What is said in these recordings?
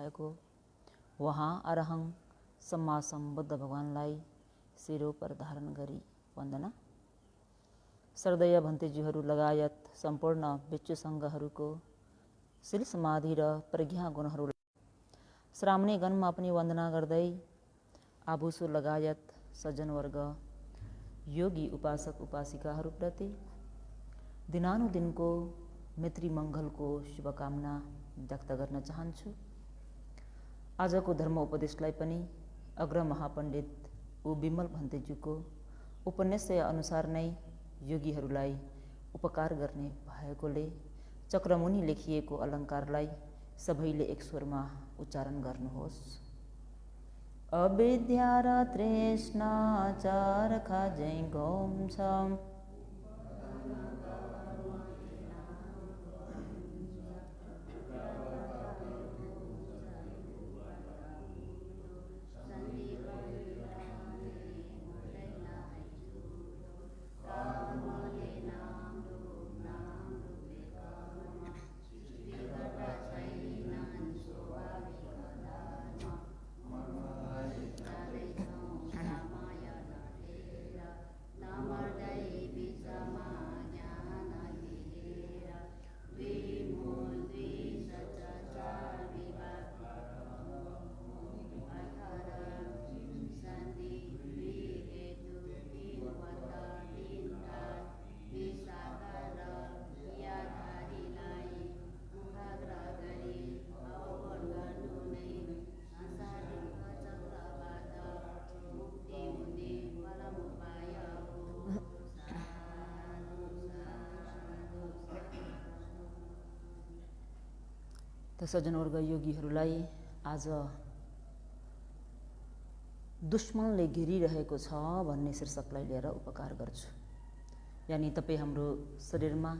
भएको वहाँ अरहङ सम्मा सम्बुद्ध भगवानलाई शिरो पर धारण गरी वन्दना। श्रद्धेय भन्तेज्यूहरू लगायत सम्पूर्ण भिक्षु सङ्घहरूको शील समाधि र प्रज्ञा गुणहरूलाई श्रावणी गणमा पनि वन्दना गर्दै आभूसो लगायत सज्जनवर्ग योगी उपासक उपासिकाहरूप्रति दिनानुदिनको मैत्री मङ्गलको शुभकामना व्यक्त गर्न चाहन्छु। आजको धर्म उपदेशलाई पनि अग्र महापण्डित उ विमल भन्तेज्यूको उपन्यासय अनुसार नै योगीहरूलाई उपकार गर्ने भएकोले चक्रमुनि लेखिएको अलङ्कारलाई सबैले एक स्वरमा उच्चारण गर्नुहोस्। अविद्या र तृष्णा चारखा जै गौम छ, त सज्जनवर्ग योगीहरूलाई आज दुश्मनले घेरिरहेको छ भन्ने शीर्षकलाई लिएर उपकार गर्छु। यानि तपाईँ हाम्रो शरीरमा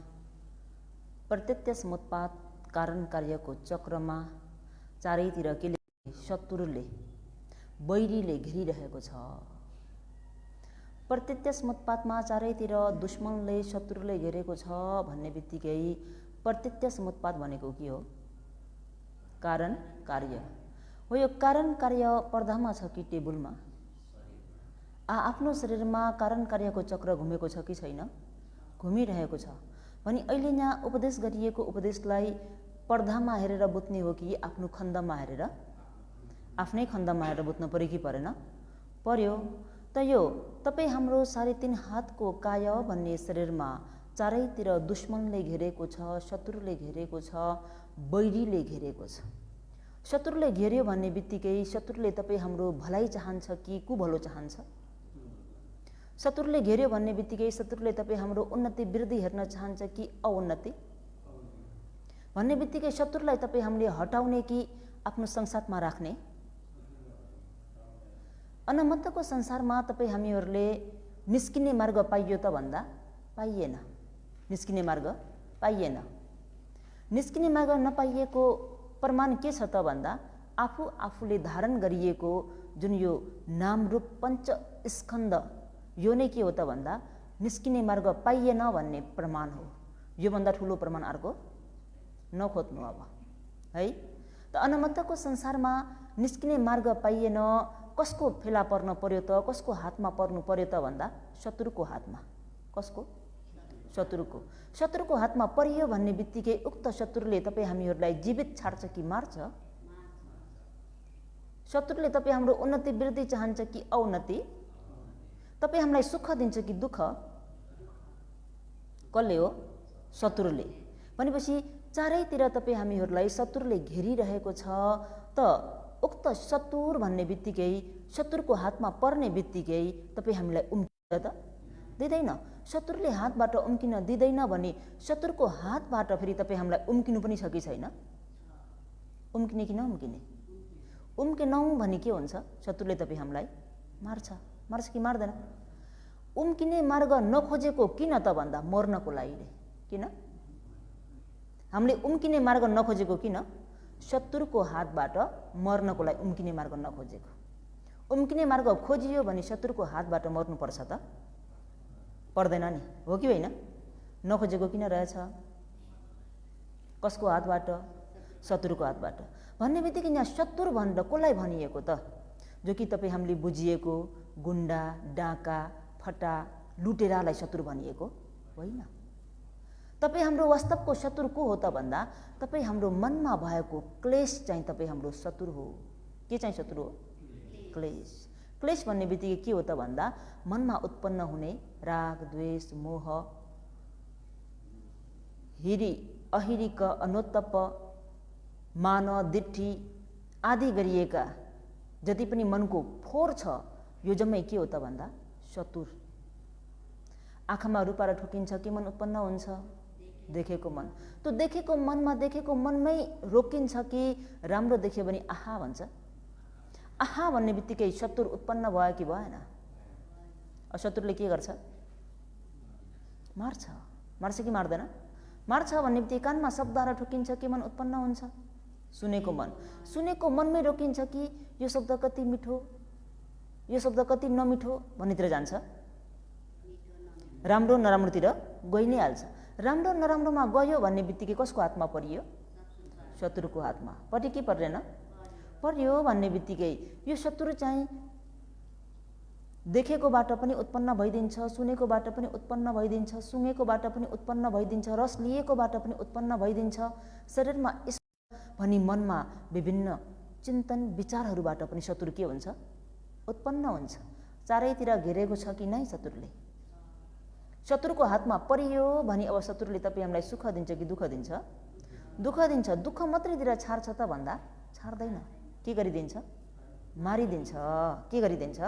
प्रत्यक्ष मुत्पात कारण कार्यको चक्रमा चारैतिर के शत्रुले बैरीले घेरिरहेको छ। प्रत्यक्ष मुत्पातमा चारैतिर दुश्मनले शत्रुले घेरेको छ भन्ने बित्तिकै प्रत्यक्ष मुत्पात भनेको के हो? कारण कार्य हो। यो कारण कार्य पर्दामा छ कि टेबुलमा? आफ्नो शरीरमा कारण कार्यको चक्र घुमेको छ कि छैन? घुमिरहेको छ भने अहिले यहाँ उपदेश गरिएको उपदेशलाई पर्दामा हेरेर बुझ्ने हो कि आफ्नो खण्डमा हेरेर? आफ्नै खण्डमा हेरेर बुझ्नु पर्यो कि परेन? पर्यो। त यो तपाईँ हाम्रो 3.5 हातको काय भन्ने शरीरमा चारैतिर दुश्मनले घेरेको छ, शत्रुले घेरेको छ, बैरीले घेरेको छ। शत्रुले घेर्यो भन्ने बित्तिकै शत्रुले तपाईँ हाम्रो भलाइ चाहन्छ कि कुभलो चाहन्छ? शत्रुले घेर्यो भन्ने बित्तिकै शत्रुले तपाईँ हाम्रो उन्नति वृद्धि हेर्न चाहन्छ कि अउन्नति? भन्ने बित्तिकै शत्रुलाई तपाईँ हामीले हटाउने कि आफ्नो संसारमा राख्ने? अनमत्तको संसारमा तपाईँ हामीहरूले निस्किने मार्ग पाइयो त भन्दा पाइएन। निस्किने मार्ग पाइएन। निस्किने मार्ग नपाइएको प्रमाण के छ त भन्दा आफूले धारण गरिएको जुन यो नाम रूप पञ्च स्कन्द यो नै के हो त भन्दा निस्किने मार्ग पाइएन भन्ने प्रमाण हो। योभन्दा ठुलो प्रमाण अर्को नखोज्नु अब है। त अनमत्तको संसारमा निस्किने मार्ग पाइएन। कसको फेला पर्न पर्यो त? कसको हातमा पर्नु पर्यो त भन्दा शत्रुको हातमा। कसको? शत्रुको। शत्रुको हातमा परियो भन्ने बित्तिकै उक्त शत्रुले तपाईँ हामीहरूलाई जीवित छाड्छ कि मार्छ? शत्रुले तपाईँ हाम्रो उन्नति वृद्धि चाहन्छ कि अउन्नति? तपाईँ हामीलाई सुख दिन्छ कि दुःख? कसले हो? शत्रुले। भनेपछि चारैतिर तपाईँ हामीहरूलाई शत्रुले घेरिरहेको छ। त उक्त शत्रु भन्ने बित्तिकै शत्रुको हातमा पर्ने बित्तिकै तपाईँ हामीलाई उम्किन्छ त? दिँदैन। शत्रुले हातबाट उम्किन दिँदैन भने शत्रुको हातबाट फेरि तपाईँ हामीलाई उम्किनु पनि छ कि छैन? उम्किने कि नउम्किने? उम्केनौँ भने के हुन्छ? शत्रुले तपाईँ हामीलाई मार्छ। मार्छ कि मार्दैन? उम्किने मार्ग नखोजेको किन त भन्दा मर्नको लागि। किन? हामीले उम्किने मार्ग नखोजेको किन? शत्रुको हातबाट मर्नको लागि उम्किने मार्ग नखोजेको। उम्किने मार्ग खोजियो भने शत्रुको हातबाट मर्नुपर्छ त? पर्दैन नि, हो कि होइन? नखोजेको किन रहेछ? कसको हातबाट? शत्रुको हातबाट। भन्ने बित्तिकै यहाँ शत्रु भनेर कसलाई भनिएको त? जो कि तपाईँ हामीले बुझिएको गुन्डा, डाका, फटा, लुटेरालाई शत्रु भनिएको होइन। तपाईँ हाम्रो वास्तवको शत्रु को हो त भन्दा तपाईँ हाम्रो मनमा भएको क्लेश चाहिँ तपाईँ हाम्रो शत्रु हो। के चाहिँ शत्रु हो? क्लेश। क्लेश भन्ने बित्तिकै के हो त भन्दा मनमा उत्पन्न हुने राग, द्वेष, मोह, हिरी, अहिरिक, अनोत्तप, मान, दिट्ठी आदि गरिएका जति पनि मनको फोहोर छ, यो जम्मै के हो त भन्दा शत्रु। आँखामा रूपाएर ठोकिन्छ के मन उत्पन्न हुन्छ? देखेको मन। त्यो देखेको मनमा देखेको मनमै रोकिन्छ कि राम्रो देख्यो भने आहा भन्छ? आहा भन्ने बित्तिकै शत्रु उत्पन्न भयो कि भएन? शत्रुले के गर्छ? मार्छ। मार्छ कि मार्दैन? मार्छ भन्ने बित्तिकै कानमा शब्दहरू ठोकिन्छ के मन उत्पन्न हुन्छ? सुनेको मन। सुनेको मनमै रोकिन्छ कि यो शब्द कति मिठो, यो शब्द कति नमिठो भन्नेतिर जान्छ। राम्रो नराम्रोतिर गइ नै हाल्छ। राम्रो नराम्रोमा गयो भन्ने बित्तिकै कसको हातमा परियो? शत्रुको हातमा। पर्यो कि पर्दैन? पर्यो भन्ने बित्तिकै यो शत्रु चाहिँ देखेकोबाट पनि उत्पन्न भइदिन्छ, सुनेकोबाट पनि उत्पन्न भइदिन्छ, सुँगेकोबाट पनि उत्पन्न भइदिन्छ, रस लिएकोबाट पनि उत्पन्न भइदिन्छ, शरीरमा भनी मनमा विभिन्न चिन्तन विचारहरूबाट पनि शत्रु के हुन्छ? उत्पन्न हुन्छ। चारैतिर घेरेको छ कि नै शत्रुले? शत्रुको हातमा परियो भनी अब शत्रुले तपाईँ हामीलाई सुख दिन्छ कि दुःख दिन्छ? दुःख दिन्छ। दुःख मात्रै दिएर छाड्छ त भन्दा छाड्दैन। के गरिदिन्छ? मारिदिन्छ। के गरिदिन्छ?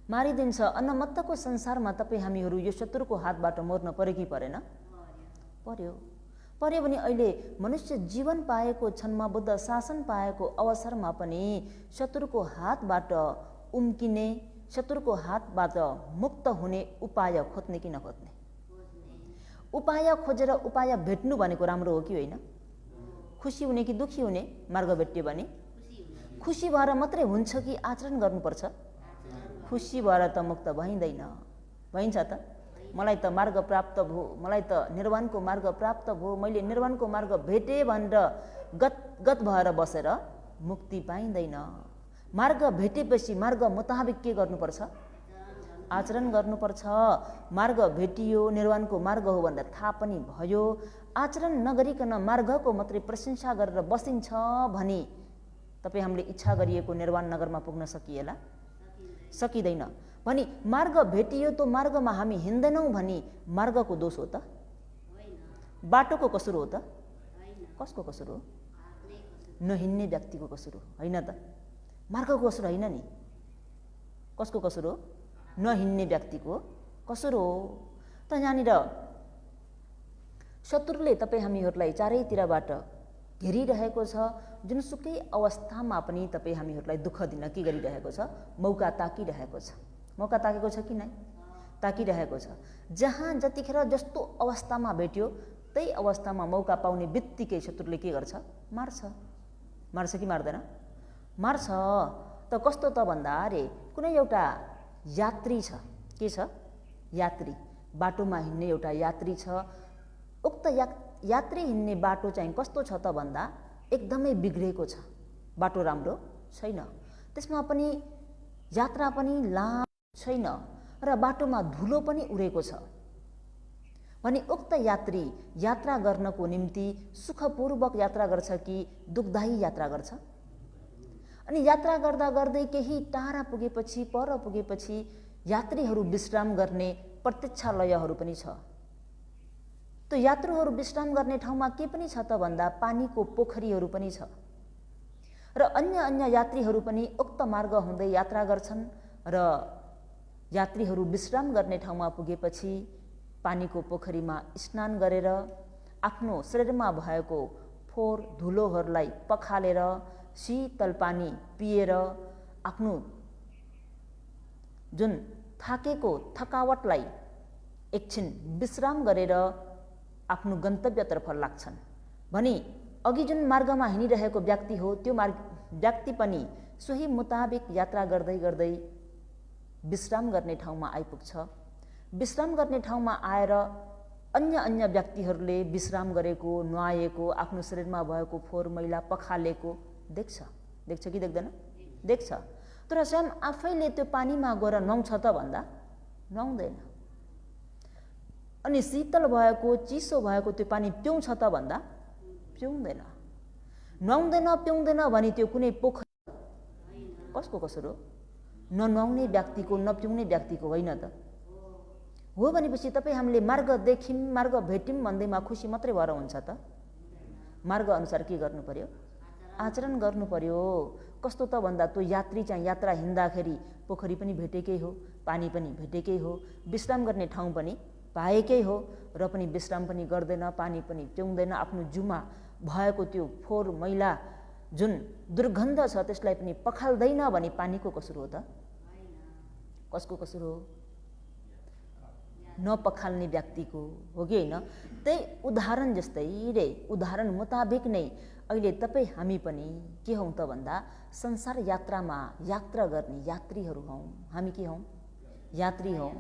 मारिदिन्छ। अन्नमत्तको संसारमा तपाईँ हामीहरू यो शत्रुको हातबाट मर्न पर्यो कि परेन? पर्यो। पर्यो भने अहिले मनुष्य जीवन पाएको क्षणमा, बुद्ध शासन पाएको अवसरमा पनि शत्रुको हातबाट उम्किने, शत्रुको हातबाट मुक्त हुने उपाय खोज्ने कि नखोज्ने? उपाय खोजेर उपाय भेट्नु भनेको राम्रो हो कि होइन? खुसी हुने कि दुखी हुने मार्ग भेट्यो भने? खुसी भएर मात्रै हुन्छ कि आचरण गर्नुपर्छ? खुसी भएर त मुक्त भइँदैन। भइन्छ त? मलाई त मार्ग प्राप्त भयो, मलाई त निर्वाणको मार्ग प्राप्त भयो, मैले निर्वाणको मार्ग भेटेँ भनेर गत भएर बसेर मुक्ति पाइँदैन। मार्ग भेटेपछि मार्ग मुताबिक के गर्नुपर्छ? आचरण गर्नुपर्छ। मार्ग भेटियो, निर्वाणको मार्ग हो भनेर थाहा पनि भयो, आचरण नगरिकन मार्गको मात्रै प्रशंसा गरेर बसिन्छ भने तपाईँ हामीले इच्छा गरिएको निर्वाण नगरमा पुग्न सकिएला? सकिँदैन। भनी मार्ग भेटियो तो मार्गमा हामी हिँड्दैनौँ भनी मार्गको दोष हो त? बाटोको कसुर हो त? कसको कसुर हो? नहिँड्ने व्यक्तिको कसुर हो, होइन त? मार्गको कसुर होइन नि। कसको कसुर हो? नहिँड्ने व्यक्तिको कसुर हो। त यहाँनिर शत्रुले तपाईँ हामीहरूलाई चारैतिरबाट घेरिरहेको छ। जुनसुकै अवस्थामा पनि तपाईँ हामीहरूलाई दुःख दिन के गरिरहेको छ? मौका ताकिरहेको छ। मौका ताकेको छ कि नै? ताकिरहेको छ। जहाँ जतिखेर जस्तो अवस्थामा भेट्यो त्यही अवस्थामा मौका पाउने बित्तिकै शत्रुले के गर्छ? मार्छ। मार्छ कि मार्दैन? मार्छ। त कस्तो त भन्दा अरे कुनै एउटा यात्री छ। के छ? यात्री। बाटोमा हिँड्ने एउटा यात्री छ। उक्त यात्री हिँड्ने बाटो चाहिँ कस्तो छ त भन्दा एकदमै बिग्रेको छ। बाटो राम्रो छैन। त्यसमा पनि यात्रा पनि लामो छैन र बाटोमा धुलो पनि उडेको छ। भने उक्त यात्री यात्रा गर्नको निम्ति सुखपूर्वक यात्रा गर्छ कि दुःखदायी यात्रा गर्छ? अनि यात्रा गर्दा गर्दै केही टाढा पुगेपछि, पर पुगेपछि यात्रीहरू विश्राम गर्ने प्रतीक्षालयहरू पनि छ। त्यो यात्रुहरू विश्राम गर्ने ठाउँमा के पनि छ त भन्दा पानीको पोखरीहरू पनि छ र अन्य अन्य यात्रीहरू पनि उक्त मार्ग हुँदै यात्रा गर्छन् र यात्रीहरू विश्राम गर्ने ठाउँमा पुगेपछि पानीको पोखरीमा स्नान गरेर आफ्नो शरीरमा भएको फोहोर धुलोहरूलाई पखालेर शीतल पानी पिएर आफ्नो जुन थाकेको थकावटलाई एकछिन विश्राम गरेर आफ्नो गन्तव्यतर्फ लाग्छन्। भनी अघि जुन मार्गमा हिँडिरहेको व्यक्ति हो त्यो व्यक्ति पनि सोही मुताबिक यात्रा गर्दै गर्दै विश्राम गर्ने ठाउँमा आइपुग्छ। विश्राम गर्ने ठाउँमा आएर अन्य अन्य व्यक्तिहरूले विश्राम गरेको, नुहाएको, आफ्नो शरीरमा भएको फोहोर मैला पखालेको देख्छ कि देख्दैन? देख्छ। तर स्वयं आफैले त्यो पानीमा गएर नुहाउँछ त भन्दा नुहाउँदैन। अनि शीतल भएको, चिसो भएको त्यो पानी पिउँछ त भन्दा पिउँदैन। नुहाउँदैन पिउँदैन भने त्यो कुनै पोखरी कसको कसुर हो? ननुहाउने व्यक्तिको, नपिउने व्यक्तिको होइन त हो। भनेपछि तपाईँ हामीले मार्ग देख्यौँ, मार्ग भेट्यौँ भन्दैमा खुसी मात्रै भएर हुन्छ त? मार्ग अनुसार के गर्नु पर्यो? आचरण गर्नु पर्यो। कस्तो त भन्दा त्यो यात्री चाहिँ यात्रा हिँड्दाखेरि पोखरी पनि भेटेकै हो, पानी पनि भेटेकै हो, विश्राम गर्ने ठाउँ पनि पाएकै हो, र पनि विश्राम पनि गर्दैन, पानी पनि पिउँदैन। आफ्नो जिउमा भएको त्यो फोहोर मैला जुन दुर्गन्ध छ त्यसलाई पनि पखाल्दैन भने पानीको कसुर हो त? कसको कसुर हो? नपखाल्ने व्यक्तिको हो कि होइन? त्यही उदाहरण जस्तै रे, उदाहरण मुताबिक नै अहिले तपाईँ हामी पनि के हौँ त भन्दा संसार यात्रामा यात्रा गर्ने यात्रीहरू हौँ। हामी के हौँ? यात्री हौँ।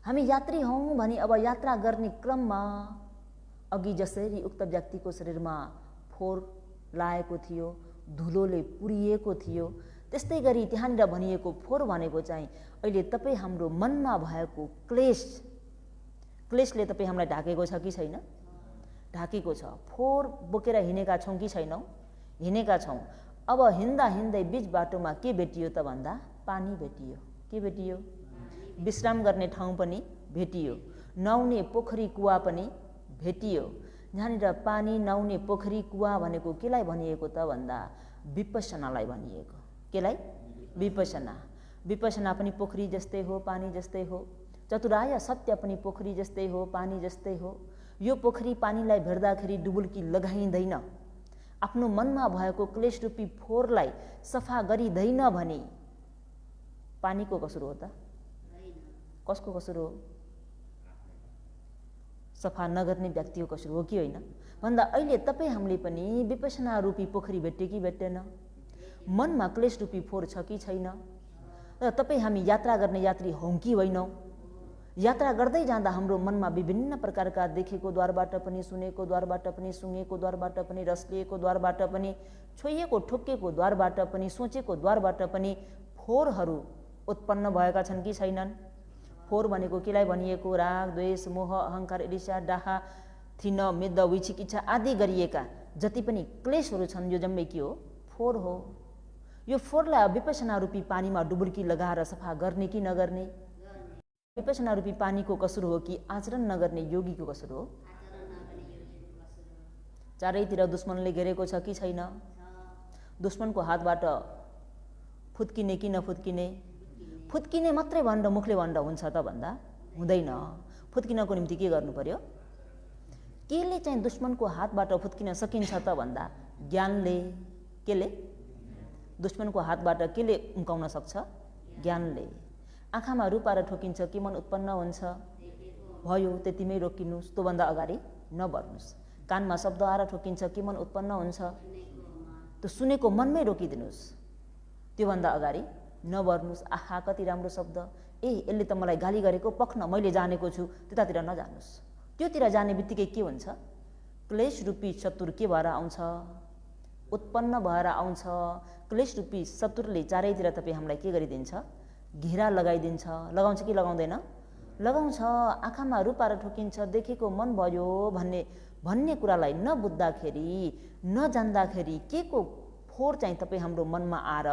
हामी यात्री हौँ भने अब यात्रा गर्ने क्रममा अघि जसरी उक्त व्यक्तिको शरीरमा फोहोर लागेको थियो, धुलोले पुरिएको थियो, त्यस्तै गरी त्यहाँनिर भनिएको फोहोर भनेको चाहिँ अहिले तपाईँ हाम्रो मनमा भएको क्लेशले तपाईँ हामीलाई ढाकेको छ कि छैन? ढाकेको छ। फोहोर बोकेर हिँडेका छौँ कि छैनौँ? हिँडेका छौँ। अब हिँड्दा हिँड्दै बिच बाटोमा के भेटियो त भन्दा पानी भेटियो। के भेटियो? विश्राम गर्ने ठाउँ पनि भेटियो, नुहाउने पोखरी कुवा पनि भेटियो। यहाँनिर पानी, नुहाउने पोखरी कुवा भनेको केलाई भनिएको त भन्दा विपस्सनालाई भनिएको। केलाई? विपस्सना। विपस्सना पनि पोखरी जस्तै हो, पानी जस्तै हो। चतुराय सत्य पनि पोखरी जस्तै हो, पानी जस्तै हो। यो पोखरी पानीलाई भेट्दाखेरि डुबुल्की लगाइँदैन, आफ्नो मनमा भएको क्लेश रूपी फोहोरलाई सफा गरिँदैन भने पानीको कसुर हो त? कसको कसुर हो? सफा नगर्ने व्यक्तिको कसुर हो कि होइन? भन्दा अहिले तपाईँ हामीले पनि विपस्सना रूपी पोखरी भेट्यो कि भेट्दैन? मनमा क्लेश रूपी फोहोर छ कि छैन? र तपाईँ हामी यात्रा गर्ने यात्री हौँ कि होइनौँ? यात्रा गर्दै जाँदा हाम्रो मनमा विभिन्न प्रकारका देखेको द्वारबाट पनि, सुनेको द्वारबाट पनि, सुँगेको द्वारबाट पनि, रस्लिएको द्वारबाट पनि, छोइएको ठोक्केको द्वारबाट पनि, सोचेको द्वारबाट पनि फोहोरहरू उत्पन्न भएका छन् कि छैनन्? फोहोर भनेको केलाई भनिएको? राग, द्वेष, मोह, अहङ्कार, ईर्ष्या, डाहा, थिन, मेद, विचिकिच्छा आदि गरिएका जति पनि क्लेशहरू छन् यो जम्मै के हो? फोहोर हो। यो फोहोरलाई विपस्सना रूपी पानीमा डुबुल्की लगाएर सफा गर्ने कि नगर्ने? विपस्सना रूपी पानीको कसुर हो कि आचरण नगर्ने योगीको कसुर हो? चारैतिर दुश्मनले घेरेको छ कि छैन? दुश्मनको हातबाट फुत्किने कि नफुत्किने? फुत्किने मात्रै भनेर मुखले भनेर हुन्छ त भन्दा हुँदैन। फुत्किनको निम्ति के गर्नु पर्यो? केले चाहिँ दुश्मनको हातबाट फुत्किन सकिन्छ त भन्दा ज्ञानले। केले? दुश्मनको हातबाट केले उम्काउन सक्छ? ज्ञानले। आँखामा रूपाएर ठोकिन्छ के मन उत्पन्न हुन्छ? भयो त्यतिमै रोकिनुहोस्, त्योभन्दा अगाडि नबढ्नुहोस्। कानमा शब्द आएर ठोकिन्छ के मन उत्पन्न हुन्छ? त्यो सुनेको मनमै रोकिदिनुहोस्, त्योभन्दा अगाडि नबढ्नुहोस्। आहा कति राम्रो शब्द, यसले त मलाई गाली गरेको, पख्न मैले जानेको छु, त्यतातिर नजानुहोस्। त्योतिर जाने बित्तिकै के हुन्छ? क्लेश रूपी शत्रु के भएर आउँछ? उत्पन्न भएर आउँछ। क्लेश रूपी शत्रुले चारैतिर तपाईँ हामीलाई के गरिदिन्छ? घेरा लगाइदिन्छ। लगाउँछ कि लगाउँदैन? लगाउँछ। आँखामा रूपाएर ठोकिन्छ, देखेको मन भयो भन्ने कुरालाई नबुझ्दाखेरि, नजान्दाखेरि के को फोहोर चाहिँ तपाईँ हाम्रो मनमा आएर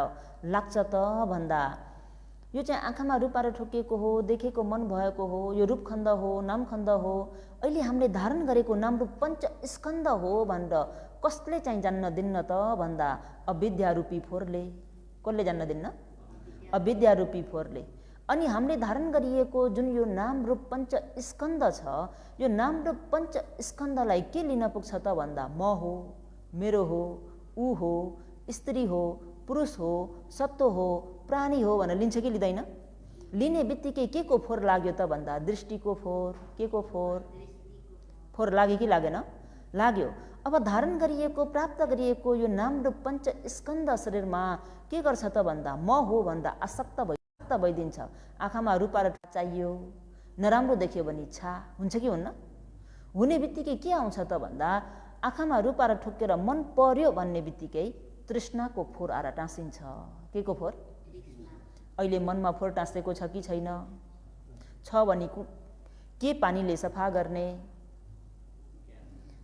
लाग्छ त भन्दा यो चाहिँ आँखामा रूपाएर ठोकिएको हो, देखेको मन भएको हो, यो रूपखण्ड हो, नामखण्ड हो, अहिले हामीले धारण गरेको नाम रूप पञ्च स्कन्द हो भनेर कसले चाहिँ जान्न दिन्न त भन्दा अविद्या रूपी फोहोरले। कसले जान्न दिन्न? अविद्या रूपी फोहोरले। अनि हामीले धारण गरिएको जुन यो नाम रूप पञ्च स्कन्द छ, यो नाम रूप पञ्च स्कन्दलाई के लिन पुग्छ त भन्दा म हो, मेरो हो, ऊ हो, स्त्री हो, पुरुष हो, सत्व हो, प्राणी हो भनेर लिन्छ कि लिँदैन? लिने बित्तिकै के को फोहोर लाग्यो त भन्दा दृष्टिको फोहोर। के को फोहोर? फोहोर लाग्यो कि लागेन? लाग्यो। अब धारण गरिएको, प्राप्त गरिएको यो नाम रूप पञ्च स्कन्द शरीरमा के गर्छ त भन्दा म हो भन्दा आसक्त भइदिन्छ। आँखामा रूपाएर चाहियो, नराम्रो देख्यो भने इच्छा हुन्छ कि हुन्न? हुने बित्तिकै के आउँछ त भन्दा आँखामा रूपारा ठोकेर मन पर्यो भन्ने बित्तिकै तृष्णाको फोर आएर टाँसिन्छ। के को फोर? अहिले मनमा फोर टाँसेको छ कि छैन? छ भने के पानीले सफा गर्ने?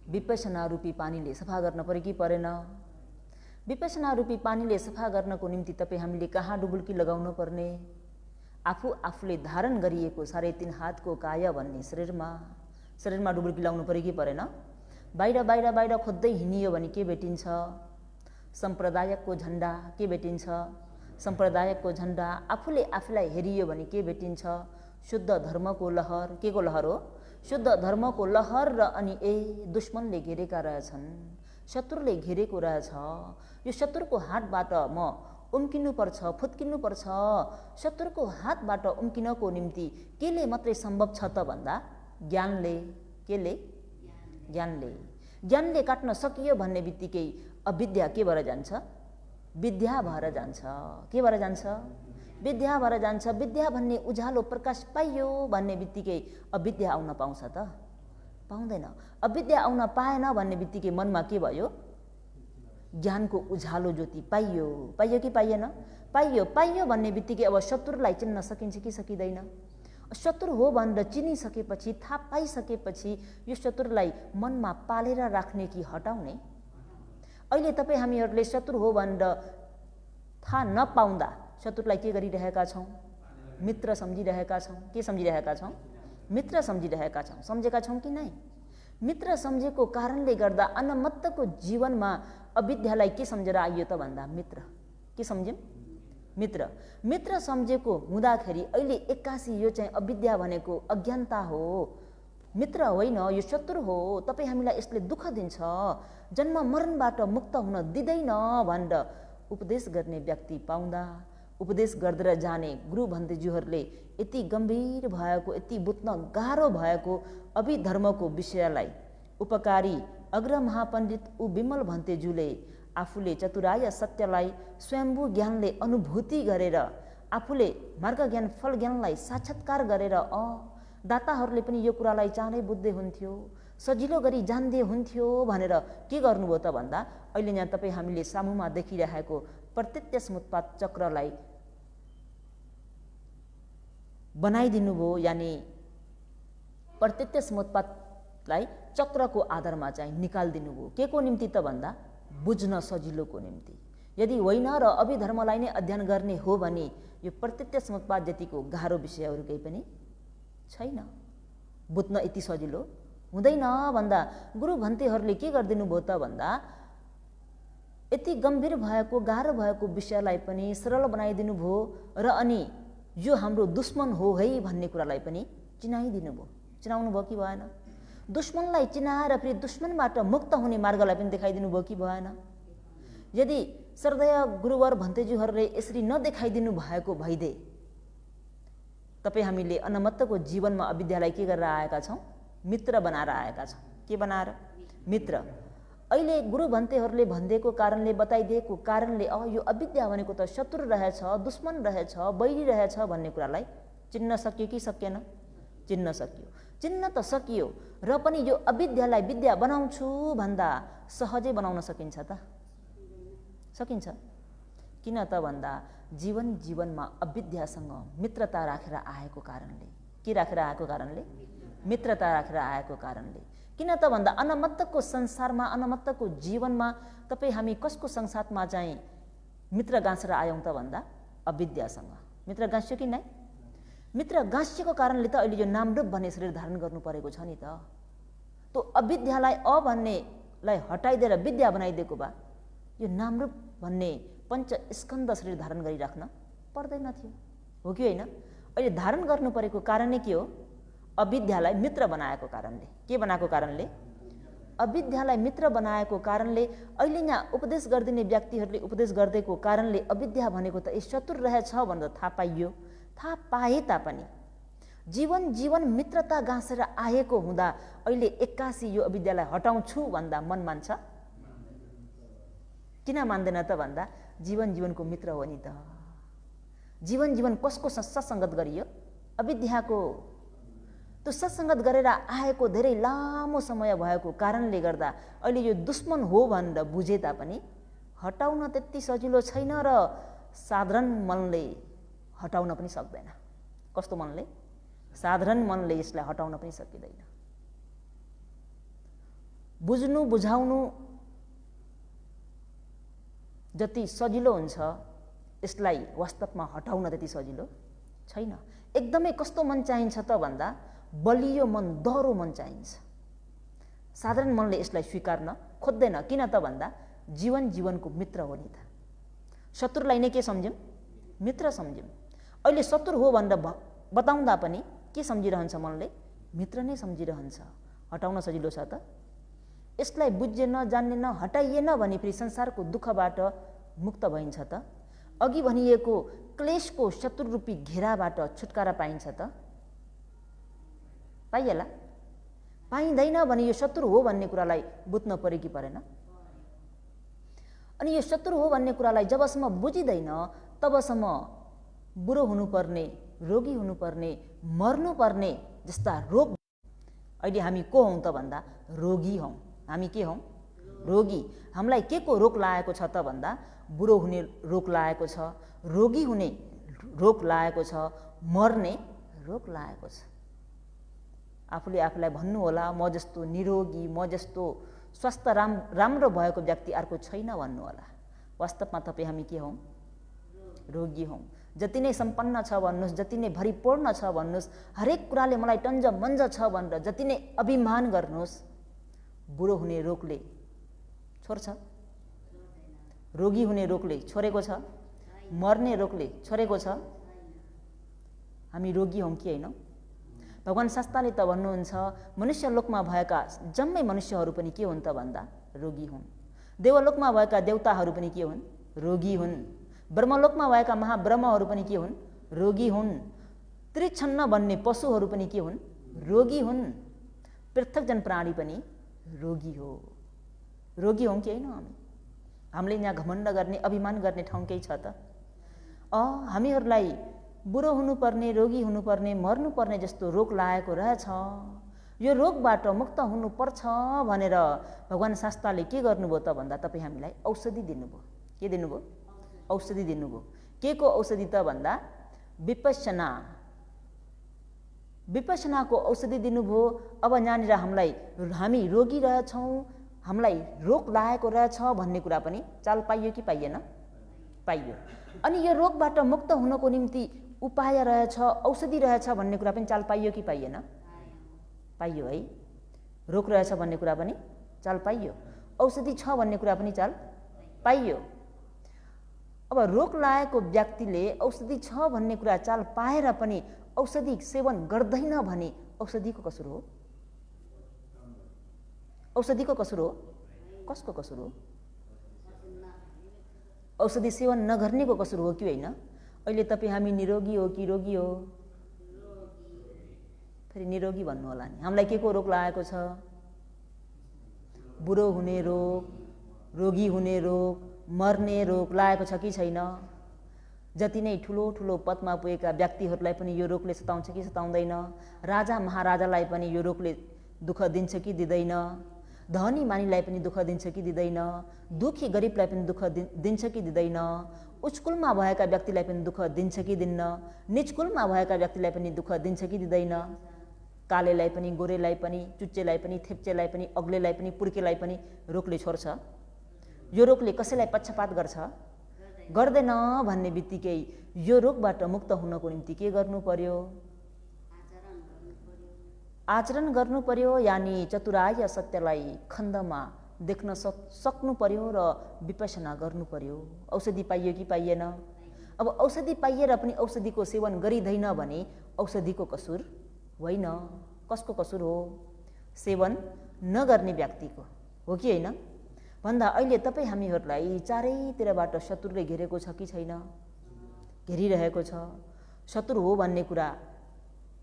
विपसना रूपी पानीले सफा गर्न पर्यो कि परेन? विपसना रूपी पानीले सफा गर्नको निम्ति तपाईँ हामीले कहाँ डुबुल्की लगाउनु पर्ने? आफूले धारण गरिएको 3.5 हातको काया भन्ने शरीरमा डुबुल्की लाउनु पर्यो कि परेन? बाहिर खोज्दै हिँडियो भने के भेटिन्छ? सम्प्रदायको झन्डा के भेटिन्छ? सम्प्रदायको झन्डा। आफूलाई हेरियो भने के भेटिन्छ? शुद्ध धर्मको लहर। के को लहर हो? शुद्ध धर्मको लहर। र अनि दुश्मनले घेरेका रहेछन्, शत्रुले घेरेको रहेछ। यो शत्रुको हातबाट म उम्किनु पर्छ, फुत्किनु पर्छ। शत्रुको हातबाट उम्किनको निम्ति केले मात्रै सम्भव छ त भन्दा ज्ञानले। केले? ज्ञानले काट्न सकियो भन्ने बित्तिकै अविद्या के भएर जान्छ? विद्या भएर जान्छ। के भएर जान्छ? विद्या भएर जान्छ। विद्या भन्ने उज्यालो प्रकाश पाइयो भन्ने बित्तिकै अविद्या आउन पाउँछ त? पाउँदैन। अविद्या आउन पाएन भन्ने बित्तिकै मनमा के भयो? ज्ञानको उज्यालो ज्योति पाइयो। पाइयो कि पाइएन? पाइयो भन्ने बित्तिकै अब शत्रुलाई चिन्न सकिन्छ कि सकिँदैन? शत्रु हो भनेर चिनिसकेपछि, थाहा पाइसकेपछि यो शत्रुलाई मनमा पालेर राख्ने कि हटाउने? अहिले तपाईँ हामीहरूले शत्रु हो भनेर थाहा नपाउँदा शत्रुलाई के गरिरहेका छौँ? मित्र सम्झिरहेका छौँ। के सम्झिरहेका छौँ? मित्र सम्झिरहेका छौँ। सम्झेका छौँ कि नै? मित्र सम्झेको कारणले गर्दा अनमत्तको जीवनमा अविद्यालाई के सम्झेर आइयो त भन्दा मित्र। के सम्झ्यौँ? मित्र सम्झेको हुँदाखेरि अहिले एक्कासी यो चाहिँ अविद्या भनेको अज्ञानता हो, मित्र होइन, यो शत्रु हो। तपाईँ हामीलाई यसले दुःख दिन्छ, जन्म मरणबाट मुक्त हुन दिँदैन भनेर उपदेश गर्ने व्यक्ति पाउँदा, उपदेश गर्दै जाने गुरु भन्तेज्यूहरूले यति गम्भीर भएको, यति बुझ्न गाह्रो भएको अभिधर्मको विषयलाई उपकारी अग्र महापण्डित विमल भन्तेज्यूले आफूले चतुराय सत्यलाई स्वयम्भू ज्ञानले अनुभूति गरेर, आफूले मार्ग ज्ञान फल ज्ञानलाई साक्षात्कार गरेर दाताहरूले पनि यो कुरालाई चाँडै बुझ्दै हुन्थ्यो, सजिलो गरी जान्दै हुन्थ्यो भनेर के गर्नुभयो त भन्दा अहिले यहाँ तपाईँ हामीले सामुमा देखिरहेको प्रत्यत्यासमुत्पात चक्रलाई बनाइदिनु भयो। यानि प्रत्यत्यासमुत्पातलाई चक्रको आधारमा चाहिँ निकालिदिनु भयो। के को निम्ति त भन्दा बुझ्न सजिलोको निम्ति। यदि होइन र अभिधर्मलाई नै अध्ययन गर्ने हो भने यो प्रत्यत्यासमुत्पात जतिको गाह्रो विषयहरू केही पनि छैन, बुझ्न यति सजिलो हुँदैन भन्दा गुरु भन्तेहरूले के गरिदिनु भयो त भन्दा यति गम्भीर भएको गाह्रो भएको विषयलाई पनि सरल बनाइदिनु भयो र अनि यो हाम्रो दुश्मन हो है भन्ने कुरालाई पनि चिनाइदिनु भयो। चिनाउनु भयो कि भएन? दुश्मनलाई चिनाएर फेरि दुश्मनबाट मुक्त हुने मार्गलाई पनि देखाइदिनु भयो कि भएन? यदि श्रद्धेय गुरुवर भन्तेज्यूहरूले यसरी नदेखाइदिनु भएको भइदे तपाईँ हामीले अनमत्तको जीवनमा अविद्यालाई के गरेर आएका छौँ? मित्र बनाएर आएका छौँ। के बनाएर? मित्र। अहिले गुरु भन्तेहरूले भनिदिएको कारणले, बताइदिएको कारणले यो अविद्या भनेको त शत्रु रहेछ, दुश्मन रहेछ, बैरी रहेछ भन्ने कुरालाई चिन्न सकियो कि सकिएन? चिन्न सकियो। चिन्न त सकियो र पनि यो अविद्यालाई विद्या बनाउँछु भन्दा सहजै बनाउन सकिन्छ त? सकिन्छ। किन त भन्दा जीवनमा अविद्यासँग मित्रता राखेर आएको कारणले। के राखेर आएको कारणले? मित्रता राखेर आएको कारणले। किन त भन्दा अनमत्तको संसारमा, अनमत्तको जीवनमा तपाईँ हामी कसको संसारमा चाहिँ मित्र गाँसेर आयौँ त भन्दा अविद्यासँग। मित्र गाँस्यो कि नै? मित्र गाँसिएको कारणले त अहिले यो नामरूप भन्ने शरीर धारण गर्नु परेको छ नि त। त्यो अविद्यालाई भन्नेलाई हटाइदिएर विद्या बनाइदिएको भए यो नामरूप भन्ने पञ्चस्कन्ध शरीर धारण गरिराख्न पर्दैन थियो, हो कि होइन? अहिले धारण गर्नु परेको कारण नै के हो? अविद्यालाई मित्र बनाएको कारणले। के बनाएको कारणले? अविद्यालाई मित्र बनाएको कारणले अहिले यहाँ उपदेश गरिदिने व्यक्तिहरूले उपदेश गरिदिएको कारणले अविद्या भनेको त शत्रु रहेछ भनेर थाहा पाइयो। थाहा पाए तापनि जीवन मित्रता गाँसेर आएको हुँदा अहिले एक्कासी यो अविद्यालाई हटाउँछु भन्दा मन मान्छ? किन मान्दैन त भन्दा जीवनको मित्र हो नि त। जीवन कसको सत्सङ्गत गरियो? अविद्याको। त्यो सत्सङ्गत गरेर आएको धेरै लामो समय भएको कारणले गर्दा अहिले यो दुश्मन हो भनेर बुझे तापनि हटाउन त्यति सजिलो छैन र साधारण मनले हटाउन पनि सक्दैन। कस्तो मनले? साधारण मनले यसलाई हटाउन पनि सकिँदैन। बुझ्नु बुझाउनु जति सजिलो हुन्छ यसलाई वास्तवमा हटाउन त्यति सजिलो छैन। एकदमै कस्तो मन चाहिन्छ त भन्दा बलियो मन, दह्रो मन चाहिन्छ। साधारण मनले यसलाई स्वीकार्न खोज्दैन। किन त भन्दा जीवन जीवनको मित्र हो नि त। शत्रुलाई नै के सम्झ्यौँ? मित्र सम्झ्यौँ। अहिले शत्रु हो भनेर बताउँदा पनि के सम्झिरहन्छ मनले? मित्र नै सम्झिरहन्छ। हटाउन सजिलो छ त? यसलाई बुझेन, जानेन, हटाइएन भने फेरि संसारको दुःखबाट मुक्त भइन्छ त? अघि भनिएको क्लेशको शत्रुरूपी घेराबाट छुटकारा पाइन्छ त? पाइएला? पाइँदैन भने यो शत्रु हो भन्ने कुरालाई बुझ्न पर्यो कि परेन? अनि यो शत्रु हो भन्ने कुरालाई जबसम्म बुझिँदैन तबसम्म बुढो हुनुपर्ने, रोगी हुनुपर्ने, मर्नुपर्ने जस्ता रोग। अहिले हामी को हौँ त भन्दा रोगी हौँ। हामी के हौँ? रोगी। हामीलाई के को रोग लागेको छ त भन्दा बुढो हुने रोग लागेको छ, रोगी हुने रोग लागेको छ, मर्ने रोग लागेको छ। आफूले आफूलाई भन्नु होला म जस्तो निरोगी, म जस्तो स्वास्थ्य राम्रो भएको व्यक्ति अर्को छैन भन्नु होला। वास्तवमा तपाईँ हामी के हौँ? रोगी हौँ। जति नै सम्पन्न छ भन्नुहोस्, जति नै भरिपूर्ण छ भन्नुहोस्, हरेक कुराले मलाई टन्ज मन्ज छ भनेर जति नै अभिमान गर्नुहोस्, बुढो हुने रोगले छोड्छ? रोगी हुने रोगले छोडेको छ? मर्ने रोगले छोडेको छ? हामी रोगी हौँ कि होइन? भगवान शास्त्रले त भन्नुहुन्छ मनुष्य लोकमा भएका जम्मै मनुष्यहरू पनि के हुन् त भन्दा रोगी हुन्। देवलोकमा भएका देवताहरू पनि के हुन्? रोगी हुन्। ब्रह्मलोकमा भएका महाब्रह्महरू पनि के हुन्? रोगी हुन्। त्रिछन्न भन्ने पशुहरू पनि के हुन्? रोगी हुन्। पृथकजन प्राणी पनि रोगी हो। रोगी हौँ कि होइन हामी? हामीले यहाँ घमण्ड गर्ने, अभिमान गर्ने ठाउँ केही छ त? हामीहरूलाई बुढो हुनुपर्ने, रोगी हुनुपर्ने, मर्नुपर्ने जस्तो रोग लागेको रहेछ। यो रोगबाट मुक्त हुनुपर्छ भनेर भगवान शास्त्रले के गर्नुभयो त भन्दा तपाईँ हामीलाई औषधि दिनुभयो। के दिनुभयो? औषधि दिनुभयो। के को औषधि त भन्दा विपश्यना। विपश्यनाको औषधि दिनुभयो। अब यहाँनिर हामी रोगी रहेछौँ, हामीलाई रोग लागेको रहेछ भन्ने कुरा पनि चाल पाइयो कि पाइएन? पाइयो। अनि यो रोगबाट मुक्त हुनको निम्ति उपाय रहेछ, औषधि रहेछ भन्ने कुरा पनि चाल पाइयो कि पाइएन? पाइयो है। रोग रहेछ भन्ने कुरा पनि चाल पाइयो, औषधि छ भन्ने कुरा पनि चाल पाइयो। अब रोग लागेको व्यक्तिले औषधि छ भन्ने कुरा चाल पाएर पनि औषधि सेवन गर्दैन भने औषधिको कसुर हो? औषधिको कसुर हो? कसको कसुर हो? औषधि सेवन नगर्नेको कसुर हो कि होइन? अहिले तपाईँ हामी निरोगी हो कि रोगी हो? फेरि निरोगी भन्नु होला नि। हामीलाई के को रोग लागेको छ? बुढो हुने रोग, रोगी हुने रोग, मर्ने रोग लागेको छ कि छैन? जति नै ठुलो ठुलो पदमा पुगेका व्यक्तिहरूलाई पनि यो रोगले सताउँछ कि सताउँदैन? राजा महाराजालाई पनि यो रोगले दुःख दिन्छ कि दिँदैन? धनी मानीलाई पनि दुःख दिन्छ कि दिँदैन? दुखी गरिबलाई पनि दुःख दिन्छ कि दिँदैन? उच्चकुलमा भएका व्यक्तिलाई पनि दुःख दिन्छ कि दिन्न? निचकुलमा भएका व्यक्तिलाई पनि दुःख दिन्छ कि दिँदैन? कालेलाई पनि, गोरेलाई पनि, चुच्चेलाई पनि, थेप्चेलाई पनि, अग्लेलाई पनि, पुर्केलाई पनि रोगले छोड्छ? यो रोगले कसैलाई पक्षपात गर्छ? गर्दैन भन्ने बित्तिकै यो रोगबाट मुक्त हुनको निम्ति के गर्नु पर्यो? आचरण गर्नु पर्यो। यानि चतुराय सत्यलाई खण्डमा देख्न सक्नु पर्यो र विपश्यना गर्नु पर्यो। औषधि पाइयो कि पाइएन? अब औषधि पाइएर पनि औषधिको सेवन गरिँदैन भने औषधिको कसुर होइन। कसको कसुर हो? सेवन नगर्ने व्यक्तिको हो कि होइन? भन्दा अहिले तपाईँ हामीहरूलाई चारैतिरबाट शत्रुले घेरेको छ कि छैन? घेरिरहेको छ। शत्रु हो भन्ने कुरा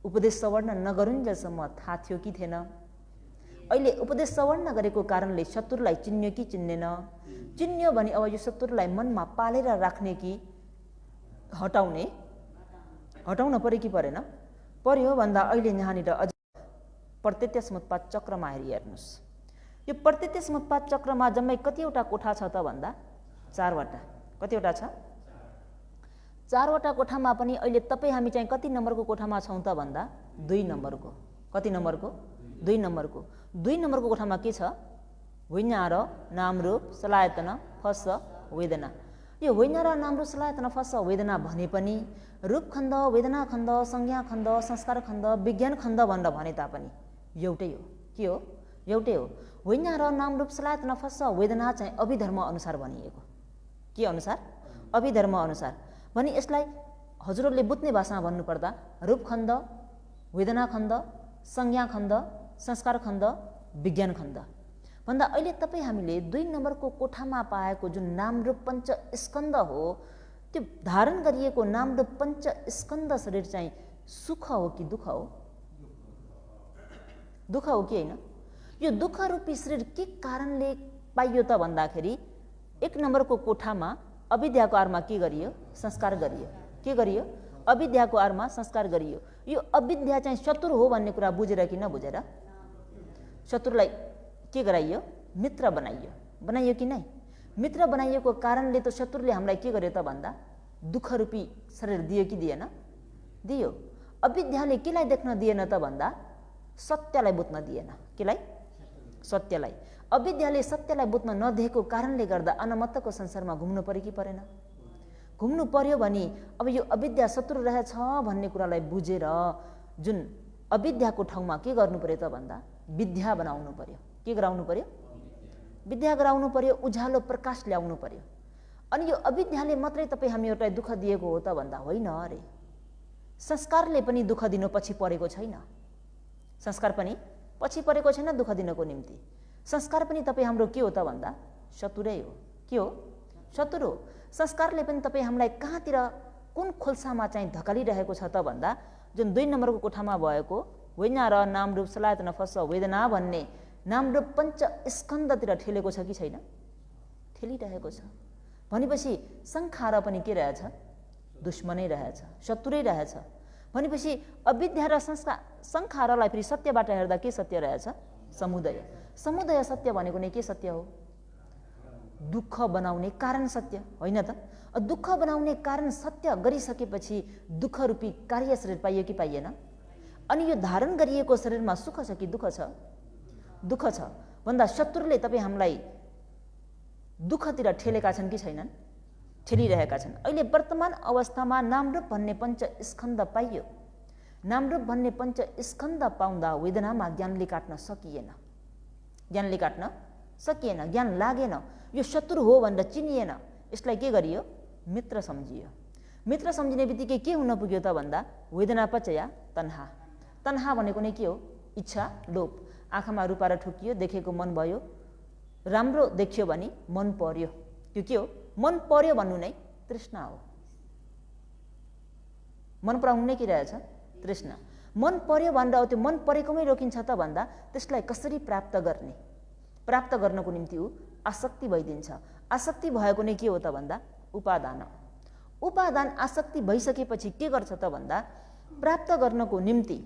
उपदेश सवर्ण नगरुन्जेलसम्म थाहा थियो कि थिएन? अहिले उपदेश सवर्ण गरेको कारणले शत्रुलाई चिन्यो कि चिन्नेन? चिन्यो भने अब यो शत्रुलाई मनमा पालेर राख्ने कि हटाउन पर्यो कि परेन? पर्यो। भन्दा अहिले यहाँनिर अझ प्रत्यत्यासमुत्पाद चक्रमा हेर्नुहोस्। यो प्रत्यत्यासमुत्पाद चक्रमा जम्मै कतिवटा कोठा छ त भन्दा 4वटा। कतिवटा छ? 4वटा कोठामा पनि अहिले तपाईँ हामी चाहिँ कति नम्बरको कोठामा छौँ त भन्दा 2 नम्बरको। कति नम्बरको? 2 नम्बरको। 2 नम्बरको कोठामा के छ? विज्ञार, नामरूप, सलायतन, फस्स, वेदना। यो विज्ञार, नामरूप, सलायतन, फस्स, वेदना भने पनि रूपखण्ड, वेदना खण्ड, संज्ञा खण्ड, संस्कार खण्ड, विज्ञान खण्ड भनेर भने तापनि एउटै हो। के हो? एउटै हो। विज्ञार, नामरूप, सलायतन, फस्स, वेदना चाहिँ अभिधर्म अनुसार भनिएको। के अनुसार? अभिधर्म अनुसार। भने यसलाई हजुरहरूले बुझ्ने भाषामा भन्नुपर्दा रूपखण्ड, वेदना खण्ड, संज्ञा खण्ड, संस्कार खण्ड, विज्ञान खण्ड भन्दा अहिले तपाईँ हामीले 2 नम्बरको कोठामा पाएको जुन नामरूप पञ्च स्कन्द हो, त्यो धारण गरिएको नामरूप पञ्च स्कन्द शरीर चाहिँ सुख हो कि दुःख हो? दुःख हो कि होइन? यो दुःख रूपी शरीर के कारणले पाइयो त भन्दाखेरि 1 नम्बरको कोठामा अविद्याको आरमा के गरियो? संस्कार गरियो। के गरियो? अविद्याको आरमा संस्कार गरियो। यो अविद्या चाहिँ शत्रु हो भन्ने कुरा बुझेर कि नबुझेर? शत्रुलाई के गराइयो? मित्र बनाइयो। बनाइयो कि नै? मित्र बनाइएको कारणले त शत्रुले हामीलाई के गर्यो त भन्दा दुःख रूपी शरीर दियो कि दिएन? दियो। अविद्याले केलाई देख्न दिएन त भन्दा सत्यलाई बुझ्न दिएन। केलाई? सत्यलाई। अविद्याले सत्यलाई बुझ्न नदिएको कारणले गर्दा अनमत्तको संसारमा घुम्नु पर्यो कि परेन? घुम्नु पर्यो भने अब यो अविद्या शत्रु रहेछ भन्ने कुरालाई बुझेर जुन अविद्याको ठाउँमा के गर्नु पर्यो त भन्दा विद्या बनाउनु पर्यो। के गराउनु पर्यो? विद्या गराउनु पर्यो। उज्यालो प्रकाश ल्याउनु पर्यो। अनि यो अविद्याले मात्रै तपाईँ हामीहरूलाई दुःख दिएको हो त भन्दा होइन अरे। संस्कारले पनि दुःख दिनु पछि परेको छैन। संस्कार पनि पछि परेको छैन दुःख दिनको निम्ति। संस्कार पनि तपाईँ हाम्रो के हो त भन्दा शत्रुरै हो। के हो? शत्रु हो। संस्कारले पनि तपाईँ हामीलाई कहाँतिर कुन खोल्सामा चाहिँ धकालिरहेको छ त भन्दा जुन 2 नम्बरको कोठामा भएको विज्ञार, नामरूप, सलायतन, फस्स, वेदना भन्ने नामरूप पञ्च स्कन्दतिर ठेलेको छ कि छैन? ठेलिरहेको छ। भनेपछि संखार पनि के रहेछ? दुश्मनै रहेछ, शत्रुरै रहेछ। भनेपछि अविद्या र संखारलाई फेरि सत्यबाट हेर्दा के सत्य रहेछ? समुदय। समुदय सत्य भनेको नै के सत्य हो? दुःख बनाउने कारण सत्य होइन त? दुःख बनाउने कारण सत्य गरिसकेपछि दुःख रूपी कार्य शरीर पाइयो कि पाइएन? अनि यो धारण गरिएको शरीरमा सुख छ कि दुःख छ? दुःख छ भन्दा शत्रुले तपाईँ हामीलाई दुःखतिर ठेलेका छन् कि छैनन्? ठेलिरहेका छन्। अहिले वर्तमान अवस्थामा नामरूप भन्ने पञ्च स्कन्द पाइयो। नामरूप भन्ने पञ्च स्कन्द पाउँदा वेदनामा ज्ञानले काट्न सकिएन। ज्ञानले काट्न सकिएन। ज्ञान लागेन। यो शत्रु हो भनेर चिनिएन। यसलाई के गरियो? मित्र सम्झियो। मित्र सम्झिने बित्तिकै के हुन पुग्यो त भन्दा वेदना पचया तन्हा। तन्हा भनेको नै के हो? इच्छा, लोभ। आँखामा रूपाएर ठुकियो, देखेको मन भयो, राम्रो देखियो भने मन पर्यो। त्यो के हो? मन पर्यो भन्नु नै तृष्णा हो। मन पराउनु नै के रहेछ? तृष्णा। मन पर्यो भनेर त्यो मन परेकोमै रोकिन्छ त भन्दा त्यसलाई कसरी प्राप्त गर्ने? प्राप्त गर्नको निम्ति ऊ आसक्ति भइदिन्छ। आसक्ति भएको नै के हो त भन्दा उपादान। उपादान आसक्ति भइसकेपछि के गर्छ त भन्दा प्राप्त गर्नको निम्ति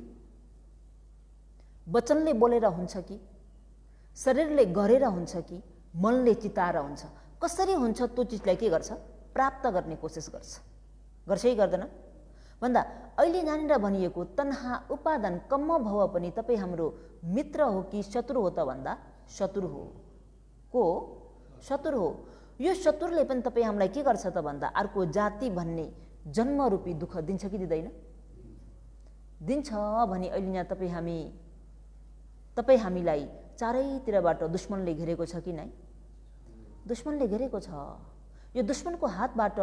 वचनले बोलेर हुन्छ कि शरीरले गरेर हुन्छ कि मनले चिताएर हुन्छ? कसरी हुन्छ त्यो चिजलाई के गर्छ? प्राप्त गर्ने कोसिस गर्छ। गर्छ कि गर्दैन? भन्दा अहिले यहाँनिर भनिएको तन्हा उपादान कम भए पनि तपाईँ हाम्रो मित्र हो कि शत्रु हो त भन्दा शत्रु हो। को? शत्रु हो। यो शत्रुले पनि तपाईँ हामीलाई के गर्छ त भन्दा अर्को जाति भन्ने जन्मरूपी दुःख दिन्छ कि दिँदैन? दिन्छ भने अहिले यहाँ तपाईँ हामीलाई चारैतिरबाट दुश्मनले घेरेको छ कि नै? दुश्मनले घेरेको छ। यो दुश्मनको हातबाट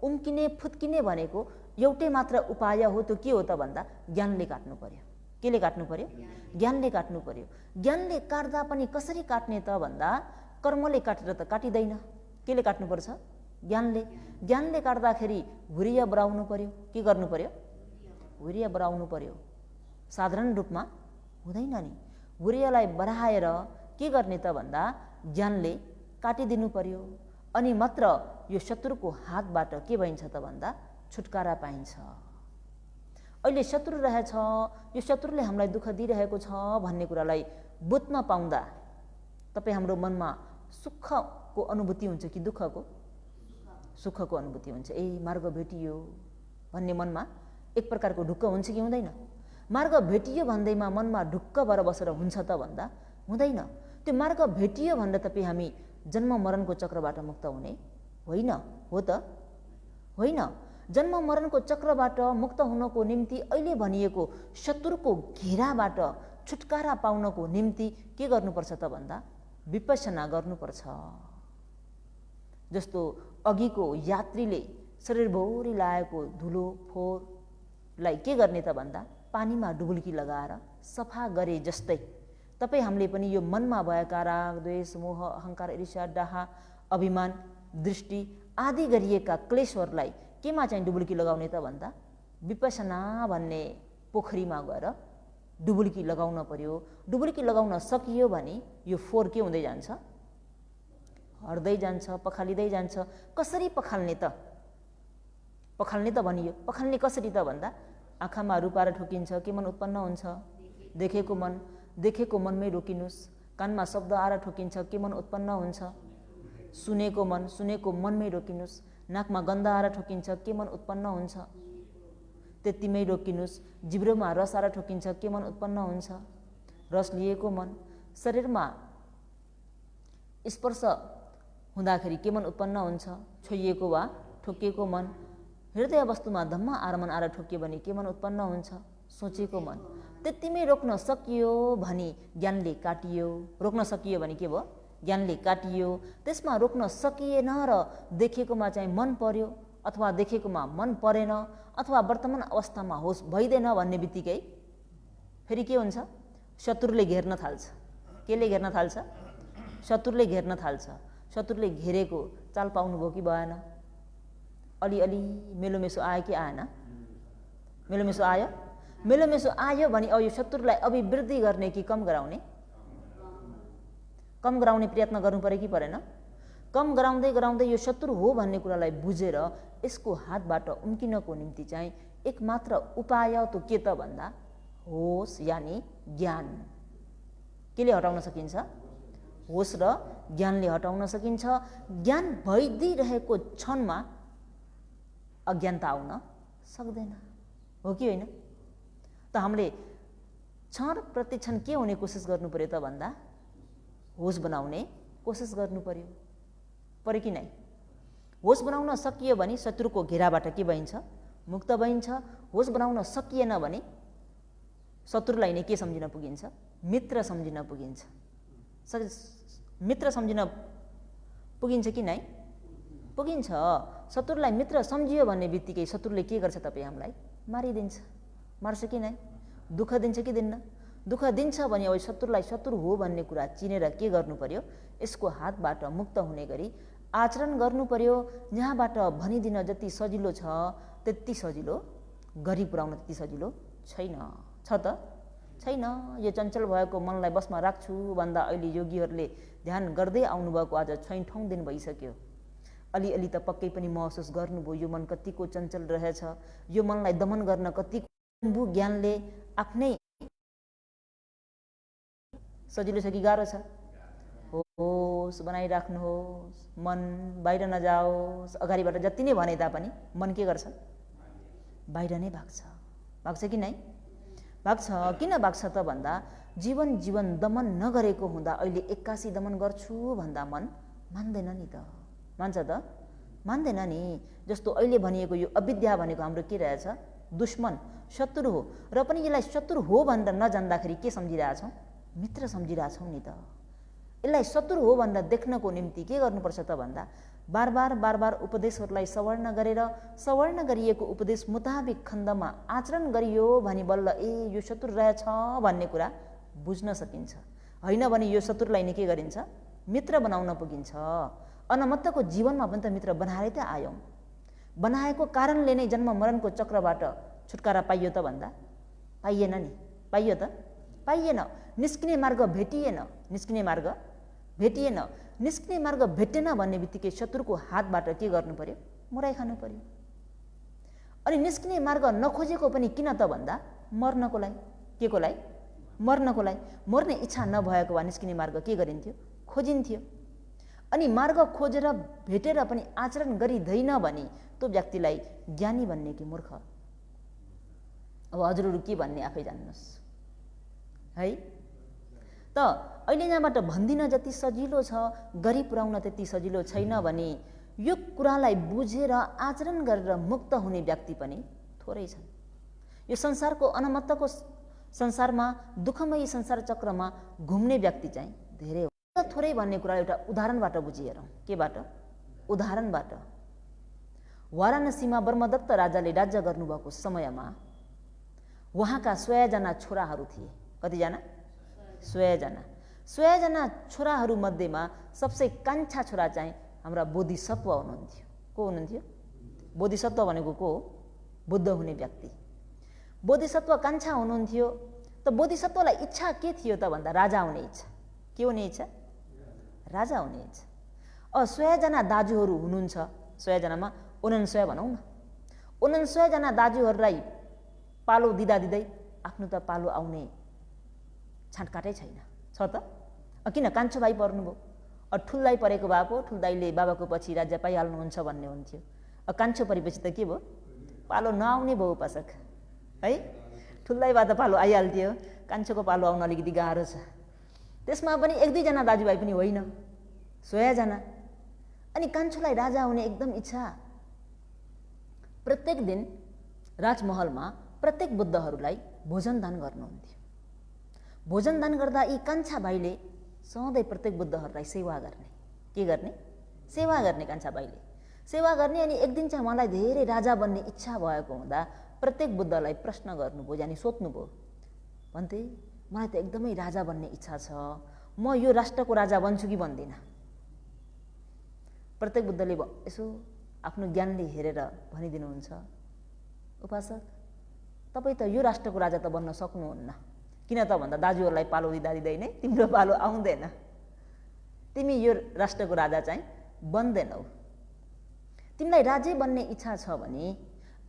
उम्किने फुत्किने भनेको एउटै मात्र उपाय हो। त्यो के हो त भन्दा ज्ञानले काट्नु पर्यो। केले काट्नु पर्यो? ज्ञानले काट्नु पर्यो। ज्ञानले काट्दा पनि कसरी काट्ने त भन्दा कर्मले काटेर त काटिँदैन। केले काट्नुपर्छ? ज्ञानले। ज्ञानले काट्दाखेरि वीर्य बढाउनु पर्यो। के गर्नु पर्यो? वीर्य बढाउनु पर्यो। साधारण रूपमा हुँदैन नि। वीर्यलाई बढाएर के गर्ने त भन्दा ज्ञानले काटिदिनु पर्यो। अनि मात्र यो शत्रुको हातबाट के भइन्छ त भन्दा छुटकारा पाइन्छ। अहिले शत्रु रहेछ, यो शत्रुले हामीलाई दुःख दिइरहेको छ भन्ने कुरालाई बुझ्न पाउँदा तपाईँ हाम्रो मनमा सुखको अनुभूति हुन्छ कि दुःखको? सुखको अनुभूति हुन्छ। मार्ग भेटियो भन्ने मनमा एक प्रकारको ढुक्क हुन्छ कि हुँदैन? मार्ग भेटियो भन्दैमा मनमा ढुक्क भएर बसेर हुन्छ त भन्दा हुँदैन। त्यो मार्ग भेटियो भनेर तपाईँ हामी जन्म मरणको चक्रबाट मुक्त हुने होइन, हो त? होइन। जन्म मरणको चक्रबाट मुक्त हुनको निम्ति अहिले भनिएको शत्रुको घेराबाट छुटकारा पाउनको निम्ति के गर्नुपर्छ त भन्दा विपश्यना गर्नुपर्छ। जस्तो अघिको यात्रीले शरीरभरि लागेको धुलो फोहोरलाई के गर्ने त भन्दा पानीमा डुबुल्की लगाएर सफा गरे जस्तै तपाईँ हामीले पनि यो मनमा भएका राग, द्वेष, मोह, अहङ्कार, ईर्ष्या, डाहा, अभिमान, दृष्टि आदि गरिएका क्लेशहरूलाई केमा चाहिँ डुबुल्की लगाउने त भन्दा विपश्यना भन्ने पोखरीमा गएर डुबुल्की लगाउन पर्यो। डुबुल्की लगाउन सकियो भने यो फोहोर के हुँदै जान्छ? हट्दै जान्छ, पखालिँदै जान्छ। कसरी पखाल्ने त? पखाल्ने त भनियो, पखाल्ने कसरी त भन्दा आँखामा रूपाएर ठोकिन्छ के मन उत्पन्न हुन्छ? देखेको मन, देखेको मनमै रोकिनुस्। कानमा शब्द आएर ठोकिन्छ के मन उत्पन्न हुन्छ? सुनेको मन, सुनेको मनमै रोकिनुस्। नाकमा गन्ध आएर ठोकिन्छ के मन उत्पन्न हुन्छ? त्यतिमै रोकिनुस्। जिब्रोमा रस आएर ठोकिन्छ के मन उत्पन्न हुन्छ? रस लिएको मन। शरीरमा स्पर्श हुँदाखेरि के मन उत्पन्न हुन्छ? छोइएको वा ठोकिएको मन। हृदय वस्तुमा धम्म आरमन आएर ठोकियो भने के मन उत्पन्न हुन्छ? सोचेको मन। त्यतिमै रोक्न सकियो भने ज्ञानले काटियो। रोक्न सकियो भने के भयो? ज्ञानले काटियो। त्यसमा रोक्न सकिएन र देखेकोमा चाहिँ मन पर्यो अथवा देखेकोमा मन परेन अथवा वर्तमान अवस्थामा होस भइदिएन भन्ने बित्तिकै फेरि के हुन्छ? शत्रुले घेर्न थाल्छ। केले घेर्न थाल्छ? शत्रुले घेर्न थाल्छ। शत्रुले घेरेको चाल पाउनुभयो कि भएन? अलिअलि मेलोमेसो आयो कि आएन? मेलोमेसो आयो? मेलोमेसो आयो भने अब यो शत्रुलाई अभिवृद्धि गर्ने कि कम गराउने? कम गराउने प्रयत्न गर्नु पर्यो कि परेन? कम गराउँदै गराउँदै यो शत्रु हो भन्ने कुरालाई बुझेर यसको हातबाट उम्किनको निम्ति चाहिँ एकमात्र उपाय त के त भन्दा होस यानि ज्ञान। केले हटाउन सकिन्छ? होस र ज्ञानले हटाउन सकिन्छ। ज्ञान भइदिइरहेको क्षणमा अज्ञानता आउन सक्दैन, हो कि होइन? त हामीले क्षण प्रतिक्षण के हुने कोसिस गर्नु पर्यो त भन्दा होस बनाउने कोसिस गर्नु पर्यो कि नै? होस बनाउन सकियो भने शत्रुको घेराबाट के भइन्छ? मुक्त भइन्छ। होस बनाउन सकिएन भने शत्रुलाई नै के सम्झिन पुगिन्छ? मित्र सम्झिन पुगिन्छ। मित्र सम्झिन पुगिन्छ कि नै? पुगिन्छ। शत्रुलाई मित्र सम्झियो भन्ने बित्तिकै शत्रुले के गर्छ? तपाईँ हामीलाई मारिदिन्छ। मार्छ कि नै? दुःख दिन्छ कि दिन्न? दुःख दिन्छ भने अब शत्रुलाई शत्रु हो भन्ने कुरा चिनेर के गर्नु पर्यो? यसको हातबाट मुक्त हुने गरी आचरण गर्नु पर्यो। यहाँबाट भनिदिन जति सजिलो छ त्यति सजिलो गरी पुर्याउन त्यति सजिलो छैन। छ त? छैन। यो चञ्चल भएको मनलाई बसमा राख्छु भन्दा अहिले योगीहरूले ध्यान गर्दै आउनुभएको आज 6औं दिन भइसक्यो। अलिअलि त पक्कै पनि महसुस गर्नुभयो यो मन कतिको चञ्चल रहेछ। यो मनलाई दमन गर्न कतिको ज्ञानले आफ्नै सजिलो छ कि गाह्रो छ? होस बनाइराख्नुहोस्। मन बाहिर नजाओस्। अगाडिबाट जति नै भने तापनि मन के गर्छ? बाहिर नै भाग्छ। भाग्छ कि नै? भाग्छ। किन भाग्छ त भन्दा जीवन दमन नगरेको हुँदा अहिले 81 दमन गर्छु भन्दा मन मान्दैन नि त। मान्छ त? मान्दैन नि। जस्तो अहिले भनिएको यो अविद्या भनेको हाम्रो के रहेछ? दुश्मन, शत्रु हो। र पनि यसलाई शत्रु हो भनेर नजान्दाखेरि के सम्झिरहेछौँ? मित्र सम्झिरहेछौँ नि त। यसलाई शत्रु हो भनेर देख्नको निम्ति के गर्नुपर्छ त भन्दा बार बार उपदेशहरूलाई सवर्ण गरेर सवर्ण गरिएको उपदेश मुताबिक खण्डमा आचरण गरियो भने बल्ल यो शत्रु रहेछ भन्ने कुरा बुझ्न सकिन्छ। होइन भने यो शत्रुलाई नै के गरिन्छ? मित्र बनाउन पुगिन्छ। अनमत्तको जीवनमा पनि त मित्र बनाएरै त आयौँ। बनाएको कारणले नै जन्म मरणको चक्रबाट छुटकारा पाइयो त भन्दा पाइएन नि? पाइयो त? पाइएन। निस्किने मार्ग भेटिएन। निस्किने मार्ग भेटिएन। निस्किने मार्ग भेटेन भन्ने बित्तिकै शत्रुको हातबाट के गर्नु पर्यो? मुराइ खानु पर्यो। अनि निस्किने मार्ग नखोजेको पनि किन त भन्दा मर्नको लागि। के को लागि? मर्नको लागि। मर्ने इच्छा नभएको भए निस्किने मार्ग के गरिन्थ्यो? खोजिन्थ्यो। अनि मार्ग खोजेर भेटेर पनि आचरण गरिँदैन भने त्यो व्यक्तिलाई ज्ञानी भन्ने कि मूर्ख? अब हजुरहरू के भन्ने आफै जान्नुहोस् है। त अहिले यहाँबाट भन्दिन जति सजिलो छ, गरी पुर्याउन त्यति सजिलो छैन भने यो कुरालाई बुझेर आचरण गरेर मुक्त हुने व्यक्ति पनि थोरै छन्। यो संसारको अनमत्तको संसारमा, दुःखमयी संसार चक्रमा घुम्ने व्यक्ति चाहिँ धेरै हो। थोरै भन्ने कुरा एउटा उदाहरणबाट बुझिहेरौँ। केबाट? उदाहरणबाट। वाराणसीमा ब्रह्मदत्त राजाले राज्य गर्नुभएको समयमा उहाँका 100 जना छोराहरू थिए। कतिजना? 100 जना। 100 जना छोराहरू मध्येमा सबसे कान्छा छोरा चाहिँ हाम्रा बोधिसत्व हुनुहुन्थ्यो। को हुनुहुन्थ्यो? बोधिसत्व भनेको को हो? बुद्ध हुने व्यक्ति। बोधिसत्व कान्छा हुनुहुन्थ्यो। त बोधिसत्वलाई इच्छा के थियो त भन्दा राजा हुने इच्छा। के हुने इच्छा? राजा हुने इच्छा। 100 जना दाजुहरू हुनुहुन्छ। 100 जनामा 49 भनौँ न। 49 जना दाजुहरूलाई पालो दिँदा दिँदै आफ्नो त पालो आउने छाँटकाटै छैन। छ त? किन कान्छो भाइ पर्नुभयो? ठुल दाइ परेको भए पो ठुल दाइले बाबाको पछि राज्य पाइहाल्नुहुन्छ भन्ने हुन्थ्यो। कान्छो परेपछि त के भयो? पालो नआउने भयो उपासक है। ठुल दाइ भए त पालो आइहाल्थ्यो, कान्छोको पालो आउन अलिकति गाह्रो छ। त्यसमा पनि 1-2 जना दाजुभाइ पनि होइन, 100 जना। अनि कान्छोलाई राजा हुने एकदम इच्छा। प्रत्येक दिन राजमहलमा प्रत्येक बुद्धहरूलाई भोजन दान गर्नुहुन्थ्यो। भोजन दान गर्दा यी कान्छा भाइले सधैँ प्रत्येक बुद्धहरूलाई सेवा गर्ने। के गर्ने? सेवा गर्ने। कान्छा भाइले सेवा गर्ने। अनि एक दिन चाहिँ मलाई धेरै राजा बन्ने इच्छा भएको हुँदा प्रत्येक बुद्धलाई प्रश्न गर्नुभयो, यानि सोध्नुभयो। भन्थे मलाई त एकदमै राजा बन्ने इच्छा छ, म यो राष्ट्रको राजा बन्छु कि बन्दिनँ? प्रत्येक बुद्धले यसो आफ्नो ज्ञानले हेरेर भनिदिनुहुन्छ, उपासक तपाईँ त यो राष्ट्रको राजा त बन्न सक्नुहुन्न। किन त भन्दा दाजुहरूलाई पालो दिँदा दिँदै नै तिम्रो पालो आउँदैन, तिमी यो राष्ट्रको राजा चाहिँ बन्दैनौ। तिमीलाई राजै बन्ने इच्छा छ भने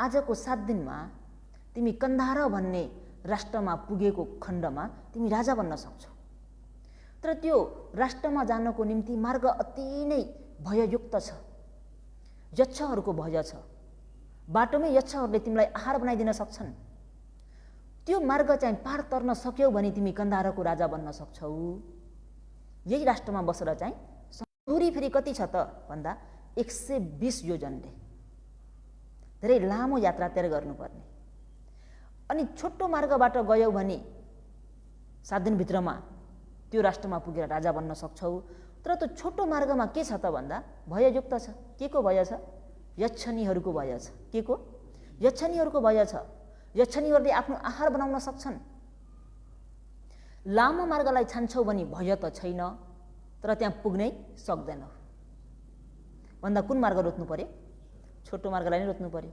आजको 7 दिनमा तिमी कन्धार भन्ने राष्ट्रमा पुगेको खण्डमा तिमी राजा बन्न सक्छौ। तर त्यो राष्ट्रमा जानको निम्ति मार्ग अति नै भययुक्त छ, यक्षहरूको भय छ। बाटोमै यक्षहरूले तिमीलाई आहार बनाइदिन सक्छन्। त्यो मार्ग चाहिँ पार तर्न सक्यौ भने तिमी कन्धारको राजा बन्न सक्छौ। यही राष्ट्रमा बसेर चाहिँ दूरी फेरि कति छ त भन्दा 120 योजनले धेरै लामो यात्रा तय गर्नुपर्ने। अनि छोटो मार्गबाट गयौ भने 7 दिनभित्रमा त्यो राष्ट्रमा पुगेर राजा बन्न सक्छौ। तर त्यो छोटो मार्गमा के छ त भन्दा भययुक्त छ। के को भय छ? यक्षनीहरूको भय छ। के को? यक्षनीहरूको भय छ। यक्षनीहरूले आफ्नो आहार बनाउन सक्छन्। लामो मार्गलाई छान्छौ भने भय त छैन, तर त्यहाँ पुग्नै सक्दैनौ। भन्दा कुन मार्ग रोज्नु पर्यो? छोटो मार्गलाई नै रोज्नु पर्यो।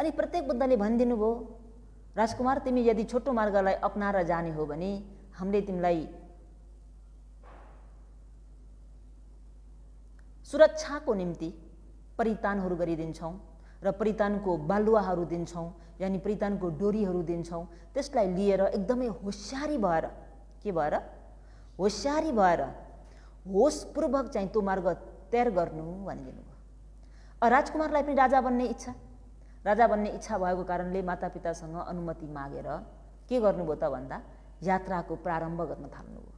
अनि प्रत्येक बुद्धले भनिदिनु भयो, राजकुमार तिमी यदि छोटो मार्गलाई अपनाएर जाने हो भने हामीले तिमीलाई सुरक्षाको निम्ति परितानहरू गरिदिन्छौँ र परितानको बालुवाहरू दिन्छौँ, यानि परितानको डोरीहरू दिन्छौँ। त्यसलाई लिएर एकदमै होशियारी भएर, के भएर? होशियारी भएर होसपूर्वक चाहिँ त्यो मार्ग तयार गर्नु भनिदिनु भयो। राजकुमारलाई पनि राजा बन्ने इच्छा भएको कारणले मातापितासँग अनुमति मागेर के गर्नुभयो त भन्दा यात्राको प्रारम्भ गर्न थाल्नुभयो।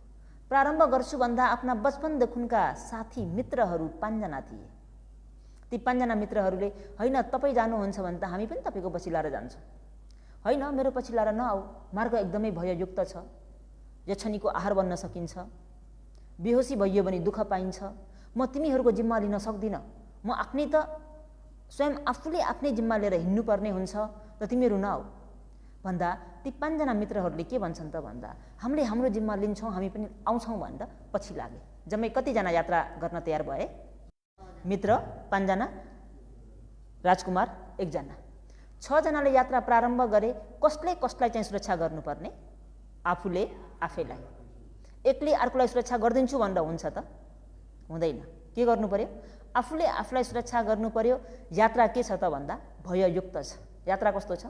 प्रारम्भ गर्छु भन्दा आफ्ना बचपनदेखिका साथी मित्रहरू 5 जना थिए। ती 5 जना मित्रहरूले होइन तपाईँ जानुहुन्छ भने त हामी पनि तपाईँको पछि लाएर जान्छौँ। होइन मेरो पछि लाएर नआऊ, मार्ग एकदमै भययुक्त छ, यक्षनीको आहार बन्न सकिन्छ, बेहोसी भइयो भने दुःख पाइन्छ, म तिमीहरूको जिम्मा लिन सक्दिनँ, म आफ्नै त स्वयं आफूले आफ्नै जिम्मा लिएर हिँड्नुपर्ने हुन्छ, र तिमीहरू नआऊ भन्दा ती 5 जना मित्रहरूले के भन्छन् त भन्दा हामीले हाम्रो जिम्मा लिन्छौँ, हामी पनि आउँछौँ भनेर पछि लागे। जम्मै कतिजना यात्रा गर्न तयार भए? मित्र 5 जना, राजकुमार 1 जना। 6 जनाले यात्रा प्रारम्भ गरे। कसलाई चाहिँ सुरक्षा गर्नुपर्ने? आफूले आफैलाई। एकले अर्कोलाई सुरक्षा गरिदिन्छु भनेर हुन्छ त? हुँदैन। के गर्नु पर्यो? आफूले आफूलाई सुरक्षा गर्नु पर्यो। यात्रा के छ त भन्दा भययुक्त छ। यात्रा कस्तो छ?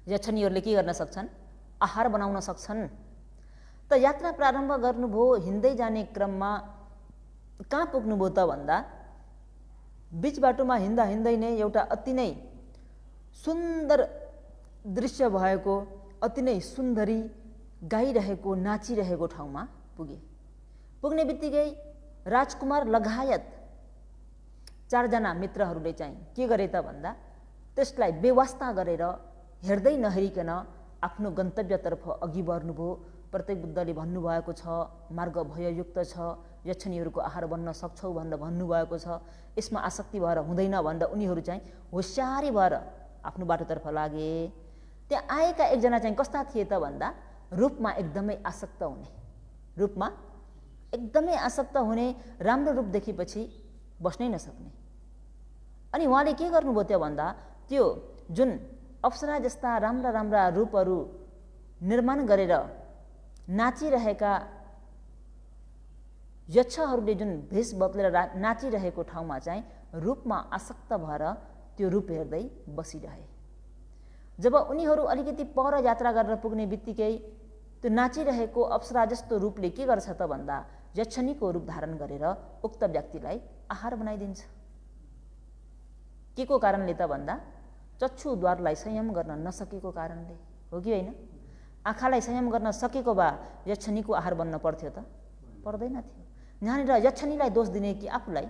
यक्षिणीहरूले के गर्न सक्छन्? आहार बनाउन सक्छन्। त यात्रा प्रारम्भ गर्नुभयो, हिँड्दै जाने क्रममा कहाँ पुग्नुभयो त भन्दा बीच बाटोमा हिँड्दा हिँड्दै नै एउटा अति नै सुन्दर दृश्य भएको, अति नै सुन्दरी गाइरहेको, नाचिरहेको ठाउँमा पुगे। पुग्ने बित्तिकै राजकुमार लगायत 4 जना मित्रहरूले चाहिँ के गरे त भन्दा त्यसलाई बेवास्ता गरेर हेर्दै नहेरिकन आफ्नो गन्तव्यतर्फ अघि बढ्नुभयो। प्रत्येक बुद्धले भन्नुभएको छ मार्ग भययुक्त छ, यक्षिणीहरूको आहार बन्न सक्छौ भनेर भन्नुभएको छ। यसमा आसक्ति भएर हुँदैन भनेर उनीहरू चाहिँ होसियारी भएर आफ्नो बाटोतर्फ लागे। त्यहाँ आएका एकजना चाहिँ कस्ता थिए त भन्दा रूपमा एकदमै आसक्त हुने, रूपमा एकदमै आसक्त हुने, राम्रो रूप देखेपछि बस्नै नसक्ने। अनि उहाँले के गर्नुभयो त्यो भन्दा त्यो जुन अप्सरा जस्ता राम्रा राम्रा रूपहरू निर्माण गरेर नाचिरहेका यक्षहरूले जुन भेष बदलेर नाचिरहेको ठाउँमा चाहिँ रूपमा आसक्त भएर त्यो रूप हेर्दै बसिरहे। जब उनीहरू अलिकति पर यात्रा गरेर पुग्ने बित्तिकै त्यो नाचिरहेको अप्सरा जस्तो रूपले के गर्छ त भन्दा यक्षिणीको रूप धारण गरेर उक्त व्यक्तिलाई आहार बनाइदिन्छ। के को कारणले त भन्दा चक्षुद्वारलाई संयम गर्न नसकेको कारणले हो कि होइन? आँखालाई संयम गर्न सकेको भए यक्षिणीको आहार बन्न पर्थ्यो त? पर्दैन थियो। यहाँनिर यक्षिणीलाई दोष दिने कि आफूलाई?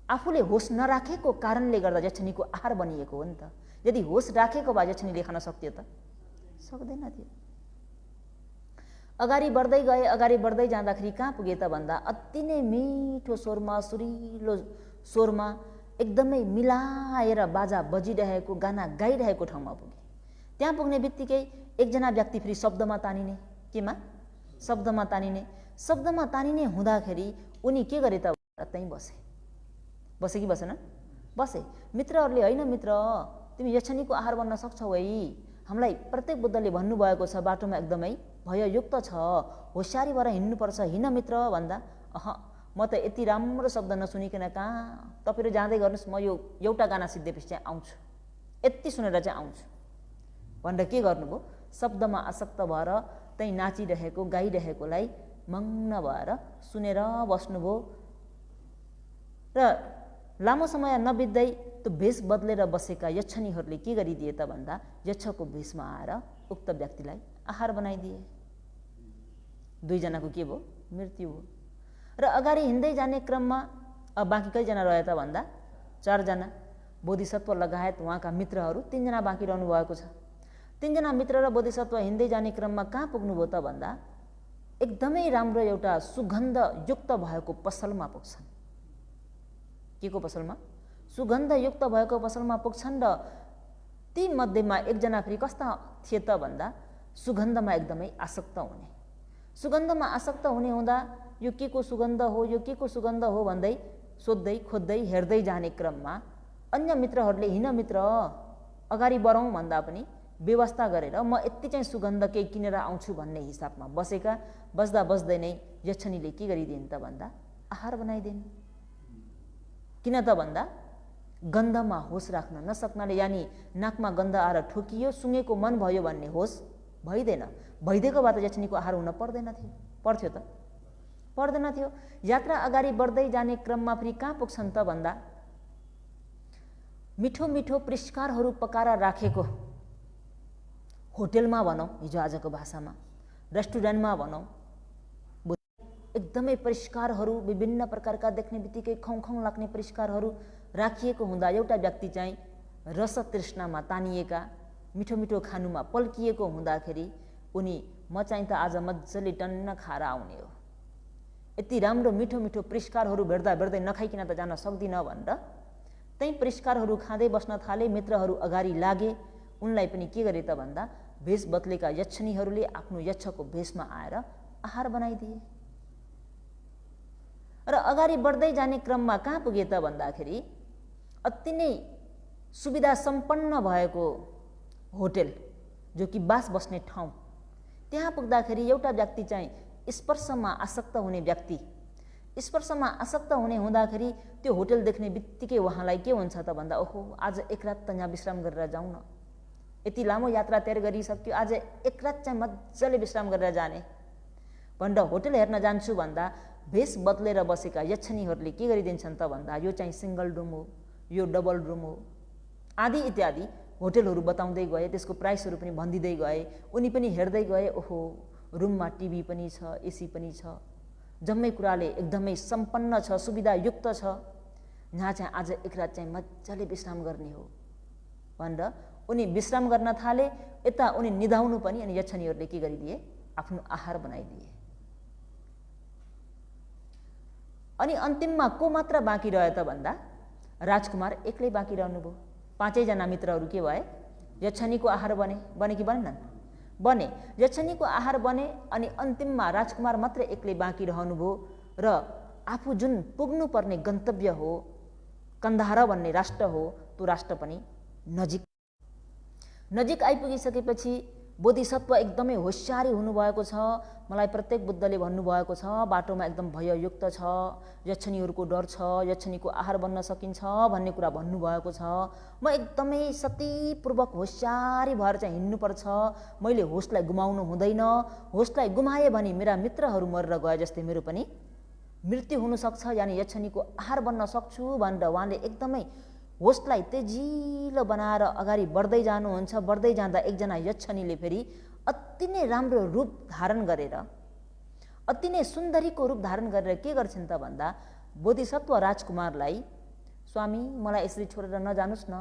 आफूले होस नराखेको कारणले गर्दा यक्षिणीको आहार बनिएको हो नि त। यदि होस राखेको भए यक्षिणीले खान सक्थ्यो त? सक्दैन थियो। अगाडि बढ्दै गए, अगाडि बढ्दै जाँदाखेरि कहाँ पुगे त भन्दा अति नै मिठो स्वरमा, सुरिलो स्वरमा एकदमै मिलाएर बाजा बजिरहेको, गाना गाइरहेको ठाउँमा पुगे। त्यहाँ पुग्ने बित्तिकै एकजना व्यक्ति फेरि शब्दमा तानिने, केमा? शब्दमा तानिने। शब्दमा तानिने हुँदाखेरि उनी के गरे त त्यहीँ बसे। बसे कि बसेन? बसे। मित्रहरूले होइन मित्र तिमी यक्षिणीको आहार बन्न सक्छौ है, हामीलाई प्रत्येक बुद्धले भन्नुभएको छ बाटोमा एकदमै भययुक्त छ, होसियारी भएर हिँड्नुपर्छ, हिँड मित्र भन्दा म त यति राम्रो शब्द नसुनिकन कहाँ, तपाईँहरू जाँदै गर्नुहोस्, म यो एउटा गाना सिद्धेपछि चाहिँ आउँछु, यति सुनेर चाहिँ आउँछु भनेर के गर्नुभयो? शब्दमा आसक्त भएर त्यहीँ नाचिरहेको, गाइरहेकोलाई मग्न भएर सुनेर बस्नुभयो। र लामो समय नबित्दै त्यो भेष बदलेर बसेका यक्षिणीहरूले के गरिदिए त भन्दा यक्षको भेषमा आएर उक्त व्यक्तिलाई आहार बनाइदिए। 2 जनाको के भयो? मृत्यु भयो। र अगाडि हिँड्दै जाने क्रममा बाँकी कतिजना रह्यो त भन्दा 4 जना, बोधिसत्व लगायत उहाँका मित्रहरू 3 जना बाँकी रहनु भएको छ। 3 जना मित्र र बोधिसत्व हिँड्दै जाने क्रममा कहाँ पुग्नुभयो त भन्दा एकदमै राम्रो एउटा सुगन्धयुक्त भएको पसलमा पुग्छन्। के को पसलमा? सुगन्धयुक्त भएको पसलमा पुग्छन्। र ती मध्येमा एकजना फेरि कस्ता थिए त भन्दा सुगन्धमा एकदमै आसक्त हुने। सुगन्धमा आसक्त हुने हुँदा यो के को सुगन्ध हो, यो के को सुगन्ध हो भन्दै सोध्दै खोज्दै हेर्दै जाने क्रममा अन्य मित्रहरूले हिँड मित्र अगाडि बढौँ भन्दा पनि व्यवस्था गरेर म यति चाहिँ सुगन्ध केही किनेर आउँछु भन्ने हिसाबमा बसेका। बस्दा बस्दै नै यक्षिणीले के गरिदिन् त भन्दा आहार बनाइदिन्। किन त भन्दा गन्धमा होस राख्न नसक्नाले, यानि नाकमा गन्ध आएर ठोकियो, सुँगेको मन भयो भन्ने होस भइदिएन। भइदिएको भए त यक्षिणीको आहार हुन पर्दैन थियो? पर्थ्यो त? पर्दैन थियो। यात्रा अगाडि बढ्दै जाने क्रममा फेरि कहाँ पुग्छन् त भन्दा मिठो मिठो पुरस्कारहरू पकाएर राखेको होटेलमा भनौँ, हिजो आजको भाषामा रेस्टुरेन्टमा भनौँ, एकदमै पुरस्कारहरू विभिन्न प्रकारका देख्ने बित्तिकै खौँ लाग्ने पुरस्कारहरू राखिएको हुँदा एउटा व्यक्ति चाहिँ रस तृष्णामा तानिएका, मिठो मिठो खानुमा पल्किएको हुँदाखेरि उनी म चाहिँ त आज मजाले टन्न खाएर आउने हो, यति राम्रो मिठो मिठो पुरस्कारहरू भेट्दा भेट्दै नखाइकन त जान सक्दिनँ भनेर त्यही पुरस्कारहरू खाँदै बस्न थाले। मित्रहरू अगाडि लागे। उनलाई पनि के गरे त भन्दा भेष बदलेका यक्षिणीहरूले आफ्नो यक्षको भेषमा आएर आहार बनाइदिए। र अगाडि बढ्दै जाने क्रममा कहाँ पुगे त भन्दाखेरि अति नै सुविधा सम्पन्न भएको होटेल, जो कि बास बस्ने ठाउँ, त्यहाँ पुग्दाखेरि एउटा व्यक्ति चाहिँ स्पर्शमा आसक्त हुने व्यक्ति स्पर्शमा आसक्त हुने हुँदाखेरि त्यो होटल देख्ने बित्तिकै उहाँलाई के हुन्छ त भन्दा ओहो आज एक रात त यहाँ विश्राम गरेर जाउँ न, यति लामो यात्रा तय गरिसक्यो, आज एक रात चाहिँ मजाले विश्राम गरेर जाने भनेर होटल हेर्न जान्छु भन्दा भेष बदलेर बसेका यक्षिणीहरूले के गरिदिन्छन् त भन्दा यो चाहिँ सिङ्गल रुम हो, यो डबल रुम हो आदि इत्यादि होटलहरू बताउँदै गए, त्यसको प्राइसहरू पनि भनिदिँदै गए। उनी पनि हेर्दै गए, ओहो रुममा टिभी पनि छ, एसी पनि छ, जम्मै कुराले एकदमै सम्पन्न छ, सुविधायुक्त छ, यहाँ चाहिँ आज एक रात चाहिँ मजाले विश्राम गर्ने हो भनेर उनी विश्राम गर्न थाले। यता उनी निधाउनु पनि अनि यक्षिणीहरूले के गरिदिए, आफ्नो आहार बनाइदिए। अनि अन्तिममा को मात्र बाँकी रह्यो त भन्दा राजकुमार एक्लै बाँकी रहनुभयो। पाँचैजना मित्रहरू के भए, यक्षिणीको आहार बने कि बनेनन्? बने, यक्षिणीको आहार बने। अनि अन्तिममा राजकुमार मात्र एक्लै बाँकी रहनुभयो र आफू जुन पुग्नुपर्ने गन्तव्य हो, कन्दाहार भन्ने राष्ट्र हो, त्यो राष्ट्र पनि नजिक आइपुगिसकेपछि बोधिसत्व एकदमै होसियारी हुनुभएको छ। मलाई प्रत्येक बुद्धले भन्नुभएको छ बाटोमा एकदम भययुक्त छ, यक्षिणीहरूको डर छ, यक्षिणीको आहार बन्न सकिन्छ भन्ने कुरा भन्नुभएको छ। म एकदमै सतीपूर्वक होसियारी भएर चाहिँ हिँड्नुपर्छ, मैले होसलाई गुमाउनु हुँदैन, होसलाई गुमाएँ भने मेरा मित्रहरू मरेर गए जस्तै मेरो पनि मृत्यु हुनसक्छ, यानि यक्षिणीको आहार बन्न सक्छु भनेर उहाँले एकदमै होसलाई तेजिलो बनाएर अगाडि बढ्दै जानुहुन्छ। बढ्दै जाँदा एकजना यक्षिणीले फेरि अति नै राम्रो रूप धारण गरेर, अति नै सुन्दरीको रूप धारण गरेर के गर्छन् त भन्दा बोधिसत्व राजकुमारलाई, स्वामी मलाई यसरी छोडेर नजानुस् न,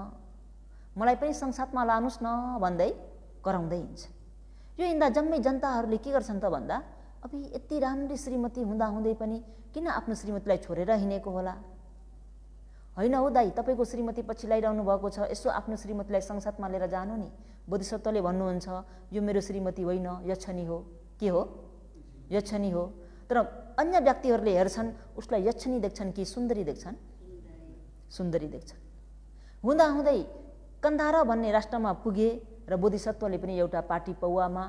मलाई पनि संसारमा लानुस् न भन्दै कराउँदै हिँड्छ। यो हिँड्दा जम्मै जनताहरूले के गर्छन् त भन्दा अब यति राम्री श्रीमती हुँदाहुँदै पनि किन आफ्नो श्रीमतीलाई छोडेर हिँडेको होला? होइन हो दाइ, तपाईँको श्रीमती पछि लगाइरहनु भएको छ, यसो आफ्नो श्रीमतीलाई संसारमा लिएर जानु नि। बोधिसत्वले भन्नुहुन्छ यो मेरो श्रीमती होइन, यक्षिणी हो। के हो? यक्षिणी हो। तर अन्य व्यक्तिहरूले हेर्छन् उसलाई यक्षिणी देख्छन् कि सुन्दरी देख्छन्? सुन्दरी देख्छन्। हुँदाहुँदै कन्दाहार भन्ने राष्ट्रमा पुगे र बोधिसत्वले पनि एउटा पाटी पौवामा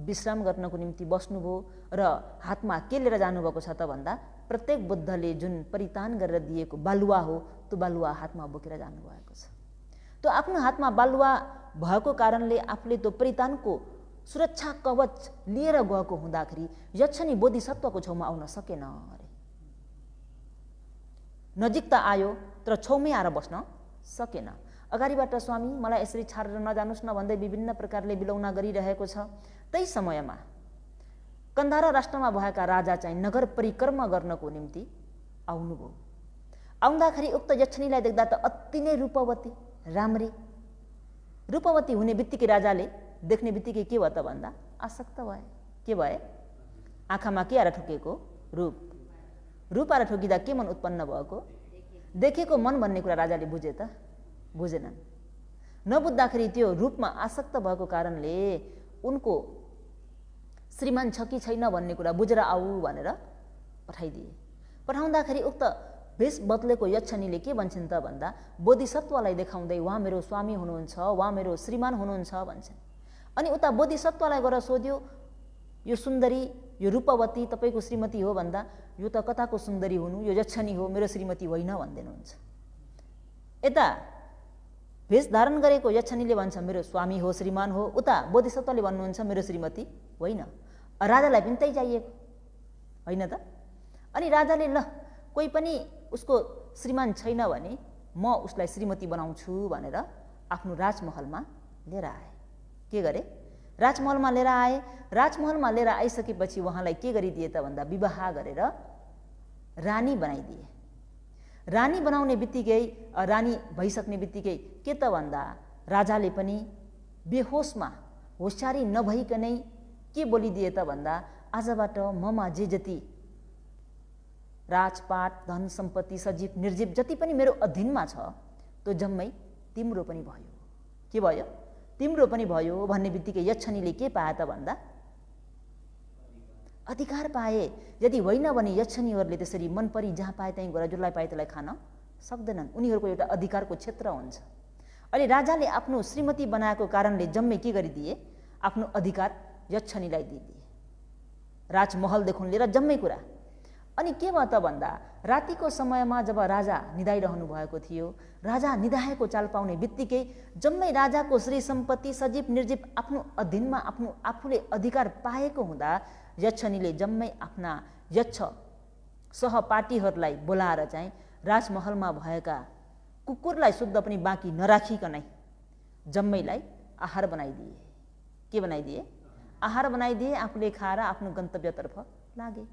विश्राम गर्नको निम्ति बस्नुभयो र हातमा के लिएर जानुभएको छ त भन्दा प्रत्येक बुद्धले जुन परिधान गरेर दिएको बालुवा हो, त्यो बालुवा हातमा बोकेर जानुभएको छ। त्यो आफ्नो हातमा बालुवा भएको कारणले आफूले त्यो परिधानको सुरक्षा कवच लिएर गएको हुँदाखेरि यक्षिणी बोधिसत्वको छेउमा आउन सकेन अरे। नजिक त आयो तर छेउमै आएर बस्न सकेन। अगाडिबाट स्वामी मलाई यसरी छाडेर नजानुस् न भन्दै विभिन्न प्रकारले बिलौना गरिरहेको छ। त्यही समयमा कन्दाहार राष्ट्रमा भएका राजा चाहिँ नगर परिक्रमा गर्नको निम्ति आउनुभयो। आउँदाखेरि उक्त यक्षिणीलाई देख्दा त अति नै रूपवती, राम्री रूपवती हुने बित्तिकै राजाले देख्ने बित्तिकै के भयो त भन्दा आसक्त भए। के भए? आँखामा के आएर ठोकेको? रूप। रूप आएर ठोकिँदा के मन उत्पन्न भएको? देखेको मन भन्ने कुरा राजाले बुझे त? बुझेनन्। नबुझ्दाखेरि त्यो रूपमा आसक्त भएको कारणले उनको श्रीमान छ कि छैन भन्ने कुरा बुझेर आऊ भनेर पठाइदिए। पठाउँदाखेरि उक्त भेष बदलेको यक्षिणीले के भन्छन् त भन्दा बोधिसत्वलाई देखाउँदै उहाँ मेरो स्वामी हुनुहुन्छ, उहाँ मेरो श्रीमान हुनुहुन्छ भन्छन्। अनि उता बोधिसत्वलाई गएर सोध्यो यो सुन्दरी, यो रूपवती तपाईँको श्रीमती हो भन्दा यो त कताको सुन्दरी हुनु, यो यक्षिणी हो, मेरो श्रीमती होइन भनिदिनुहुन्छ। यता भेष धारण गरेको यक्षिणीले भन्छ मेरो स्वामी हो, श्रीमान हो, उता बोधिसत्वले भन्नुहुन्छ मेरो श्रीमती होइन। राजालाई पनि त्यही चाहिएको होइन त? अनि राजाले ल कोही पनि उसको श्रीमान छैन भने म उसलाई श्रीमती बनाउँछु भनेर आफ्नो राजमहलमा लिएर आए। के गरे? राजमहलमा लिएर आए। राजमहलमा लिएर आइसकेपछि उहाँलाई के गरिदिए त भन्दा विवाह गरेर रानी बनाइदिए। रानी बनाउने बित्तिकै, रानी भइसक्ने बित्तिकै के त भन्दा राजाले पनि बेहोसमा होसियारी नभइकनै के बोलिदिए त भन्दा आजबाट ममा जे जति राजपाट, धन सम्पत्ति, सजीव निर्जीव जति पनि मेरो अधीनमा छ त्यो जम्मै तिम्रो पनि भयो। के भयो? तिम्रो पनि भयो भन्ने बित्तिकै यक्षिणीले के पाए त भन्दा अधिकार पाए। यदि होइन भने यक्षिणीहरूले त्यसरी मन परी जहाँ पाए त्यहीँ गएर जसलाई पाए त्यसलाई खान सक्दैनन्। उनीहरूको एउटा अधिकारको क्षेत्र हुन्छ। अहिले राजाले आफ्नो श्रीमती बनाएको कारणले जम्मै के गरिदिए? आफ्नो अधिकार यक्षिणीलाई दिइदिए। राजमहलदेखि लिएर जम्मै कुरा। अनि के भयो त भन्दा रातिको समयमा जब राजा निदाइरहनु भएको थियो, राजा निदाएको चाल पाउने बित्तिकै जम्मै राजाको श्री सम्पत्ति सजीव निर्जीव आफ्नो अधीनमा आफूले अधिकार पाएको हुँदा यक्षनीले जम्मै आफ्ना यक्ष सहपाठीहरूलाई बोलाएर चाहिँ राजमहलमा भएका कुकुरलाई शुद्ध पनि बाँकी नराखिकनै जम्मैलाई आहार बनाइदिए। के बनाइदिए? आहार बनाइदिए। आफूले खाएर आफ्नो गन्तव्यतर्फ लागे।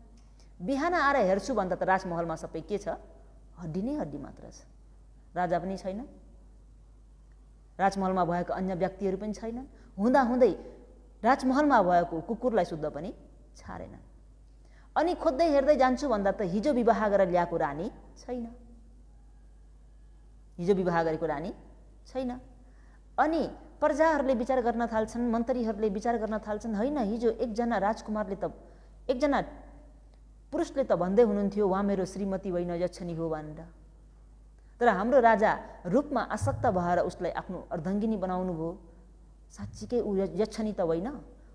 बिहान आएर हेर्छु भन्दा त राजमहलमा सबै के छ? हड्डी नै हड्डी मात्र छ। राजा पनि छैन, राजमहलमा भएका अन्य व्यक्तिहरू पनि छैनन्। हुँदाहुँदै राजमहलमा भएको कुकुरलाई शुद्ध पनि छाडेन। अनि खोज्दै हेर्दै जान्छु भन्दा त हिजो विवाह गरेर ल्याएको रानी छैन। हिजो विवाह गरेको रानी छैन। अनि प्रजाहरूले विचार गर्न थाल्छन्, मन्त्रीहरूले विचार गर्न थाल्छन्, होइन हिजो एकजना राजकुमारले त एकजना पुरुषले त भन्दै हुनुहुन्थ्यो उहाँ मेरो श्रीमती होइन यक्षनी हो भनेर। तर हाम्रो राजा रूपमा आसक्त भएर उसलाई आफ्नो अर्धाङ्गिनी बनाउनु भयो। साँच्चीकै ऊ यक्षनी त होइन,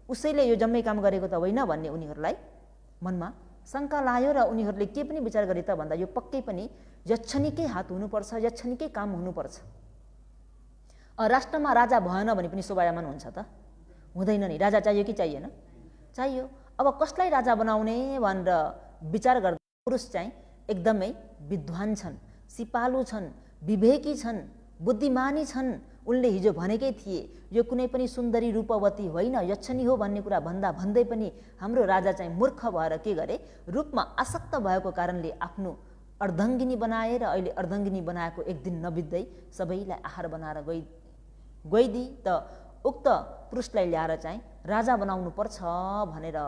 उसैले यो जम्मै काम गरेको त होइन भन्ने उनीहरूलाई मनमा शङ्का लाग्यो र उनीहरूले के पनि विचार गरे त भन्दा यो पक्कै पनि यक्षनीकै हात हुनुपर्छ, यक्षनीकै काम हुनुपर्छ। राष्ट्रमा राजा भएन भने पनि शोभायमान हुन्छ त? हुँदैन नि। राजा चाहियो कि चाहिएन? चाहियो। अब कसलाई राजा बनाउने भनेर विचार गर्दा पुरुष चाहिँ एकदमै विद्वान छन्, सिपालु छन्, विवेकी छन्, बुद्धिमानी छन्। उनले हिजो भनेकै थिए यो कुनै पनि सुन्दरी रूपवती होइन, यक्षनी हो भन्ने कुरा भन्दै पनि हाम्रो राजा चाहिँ मूर्ख भएर के गरे? रूपमा आसक्त भएको कारणले आफ्नो अर्धाङ्गिनी बनाए र अहिले अर्धाङ्गिनी बनाएको एक दिन नबित्दै सबैलाई आहार बनाएर गइदी त उक्त पुरुषलाई ल्याएर चाहिँ राजा बनाउनु पर्छ भनेर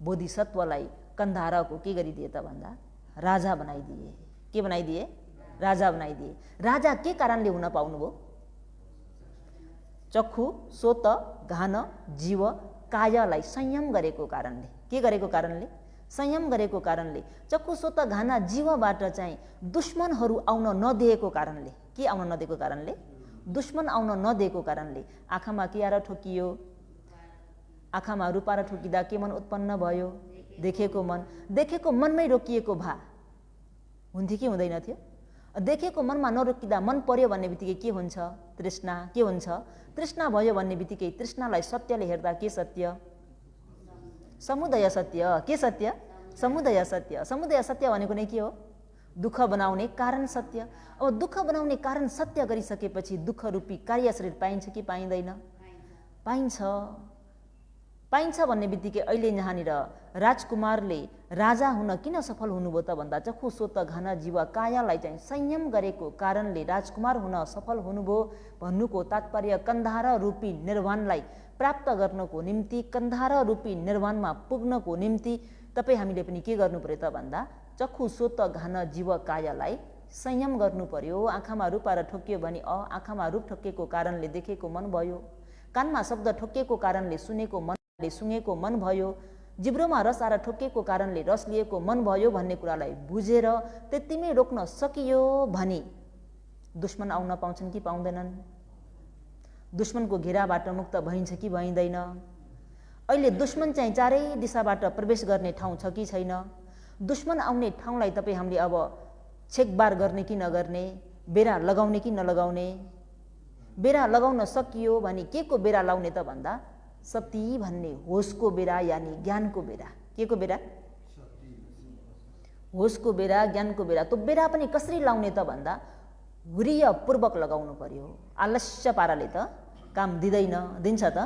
बोधिसत्वलाई कन्धारको के गरिदिए त भन्दा राजा बनाइदिए। के बनाइदिए? राजा बनाइदिए। राजा के कारणले हुन पाउनुभयो? चक्षु सोत घान जीव कायलाई संयम गरेको कारणले। के गरेको कारणले? संयम गरेको कारणले। चक्षु सोत घाना जीवबाट चाहिँ दुश्मनहरू आउन नदिएको कारणले। के आउन नदिएको कारणले? दुश्मन आउन नदिएको कारणले। आँखामा के आएर ठोकियो? आँखामा रूपाएर ठोकिँदा के मन उत्पन्न भयो? देखेको मन। देखेको मनमै रोकिएको भा हुन्थ्यो कि हुँदैन थियो? देखेको मनमा नरोकिँदा मन पर्यो भन्ने बित्तिकै के हुन्छ? तृष्णा। के हुन्छ? तृष्णा भयो भन्ने बित्तिकै तृष्णालाई सत्यले हेर्दा के सत्य? समुदय सत्य। के सत्य? समुदय सत्य। समुदय सत्य भनेको नै के हो? दुःख बनाउने कारण सत्य। अब दुःख बनाउने कारण सत्य गरिसकेपछि दुःख रूपी कार्य शरीर पाइन्छ कि पाइँदैन? पाइन्छ। पाइन्छ भन्ने बित्तिकै अहिले यहाँनिर राजकुमारले राजा हुन किन सफल हुनुभयो त भन्दा चक्षु सोत घान जीव कायालाई चाहिँ संयम गरेको कारणले राजकुमार हुन सफल हुनुभयो भन्नुको तात्पर्य कन्धार रूपी निर्वाणलाई प्राप्त गर्नको निम्ति, कन्धार रूपी निर्वाणमा पुग्नको निम्ति तपाईँ हामीले पनि के गर्नु पर्यो त भन्दा चक्षु सोत घान जीव कायालाई संयम गर्नु पर्यो। आँखामा रूप आएर ठोकियो भने आँखामा रूप ठोकिएको कारणले देखेको मन भयो, कानमा शब्द ठोकिएको कारणले सुनेको मन भयो, जिब्रोमा रस आएर ठोकिएको कारणले रस लिएको मन भयो भन्ने कुरालाई बुझेर त्यतिमै रोक्न सकियो भने दुश्मन आउन पाउँछन् कि पाउँदैनन्? दुश्मनको घेराबाट मुक्त भइन्छ कि भइँदैन? अहिले दुश्मन चाहिँ चारै दिशाबाट प्रवेश गर्ने ठाउँ छ कि छैन? दुश्मन आउने ठाउँलाई तपाईँ हामीले अब छेकबार गर्ने कि नगर्ने, बेरा लगाउने कि नलगाउने? बेरा लगाउन सकियो भने के को बेरा लाउने त भन्दा सती भन्ने होसको बेरा, यानी ज्ञानको बेरा। के को बेरा? होसको बेरा, ज्ञानको बेरा। त्यो बेरा पनि कसरी लाउने त भन्दा हुर्यपूर्वक लगाउनु पर्यो। आलस्य पाराले त काम दिँदैन। दिन्छ त?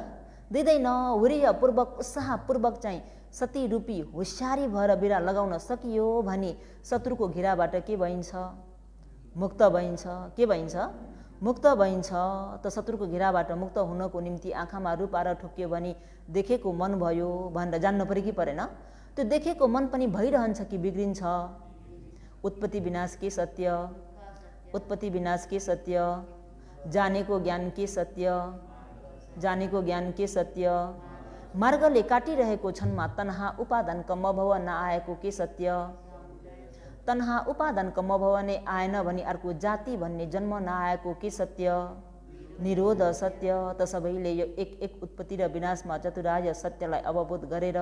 दिँदैन। हुर्यपूर्वक उत्साहपूर्वक चाहिँ सती रूपी होसियारी भएर बेरा लगाउन सकियो भने शत्रुको घेराबाट के भइन्छ? मुक्त भइन्छ। के भइन्छ? मुक्त भइन्छ। त शत्रुको घेराबाट मुक्त हुनको निम्ति आँखामा रूप आएर ठोकियो भने देखेको मन भयो भनेर जान्नु पर्यो कि परेन? त्यो देखेको मन पनि भइरहन्छ कि बिग्रिन्छ? उत्पत्ति विनाश के सत्य? उत्पत्ति विनाश के सत्य? जानेको ज्ञान के सत्य? जानेको ज्ञान के सत्य? मार्गले काटिरहेको क्षणमा तन्हा उपादान कम भव नआएको के सत्य? तन्हा उपादान कम भव नै आएन भने अर्को जाति भन्ने जन्म नआएको के सत्य? निरोध सत्य त सबैले यो एक उत्पत्ति र विनाशमा चतुरार्य सत्यलाई अवबोध गरेर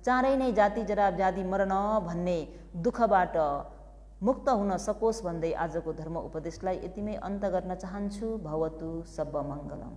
चाँडै नै जाति जरा व्याधि मरण भन्ने दुःखबाट मुक्त हुन सकोस् भन्दै आजको धर्म उपदेशलाई यतिमै अन्त गर्न चाहन्छु। भवतु सब मङ्गलम।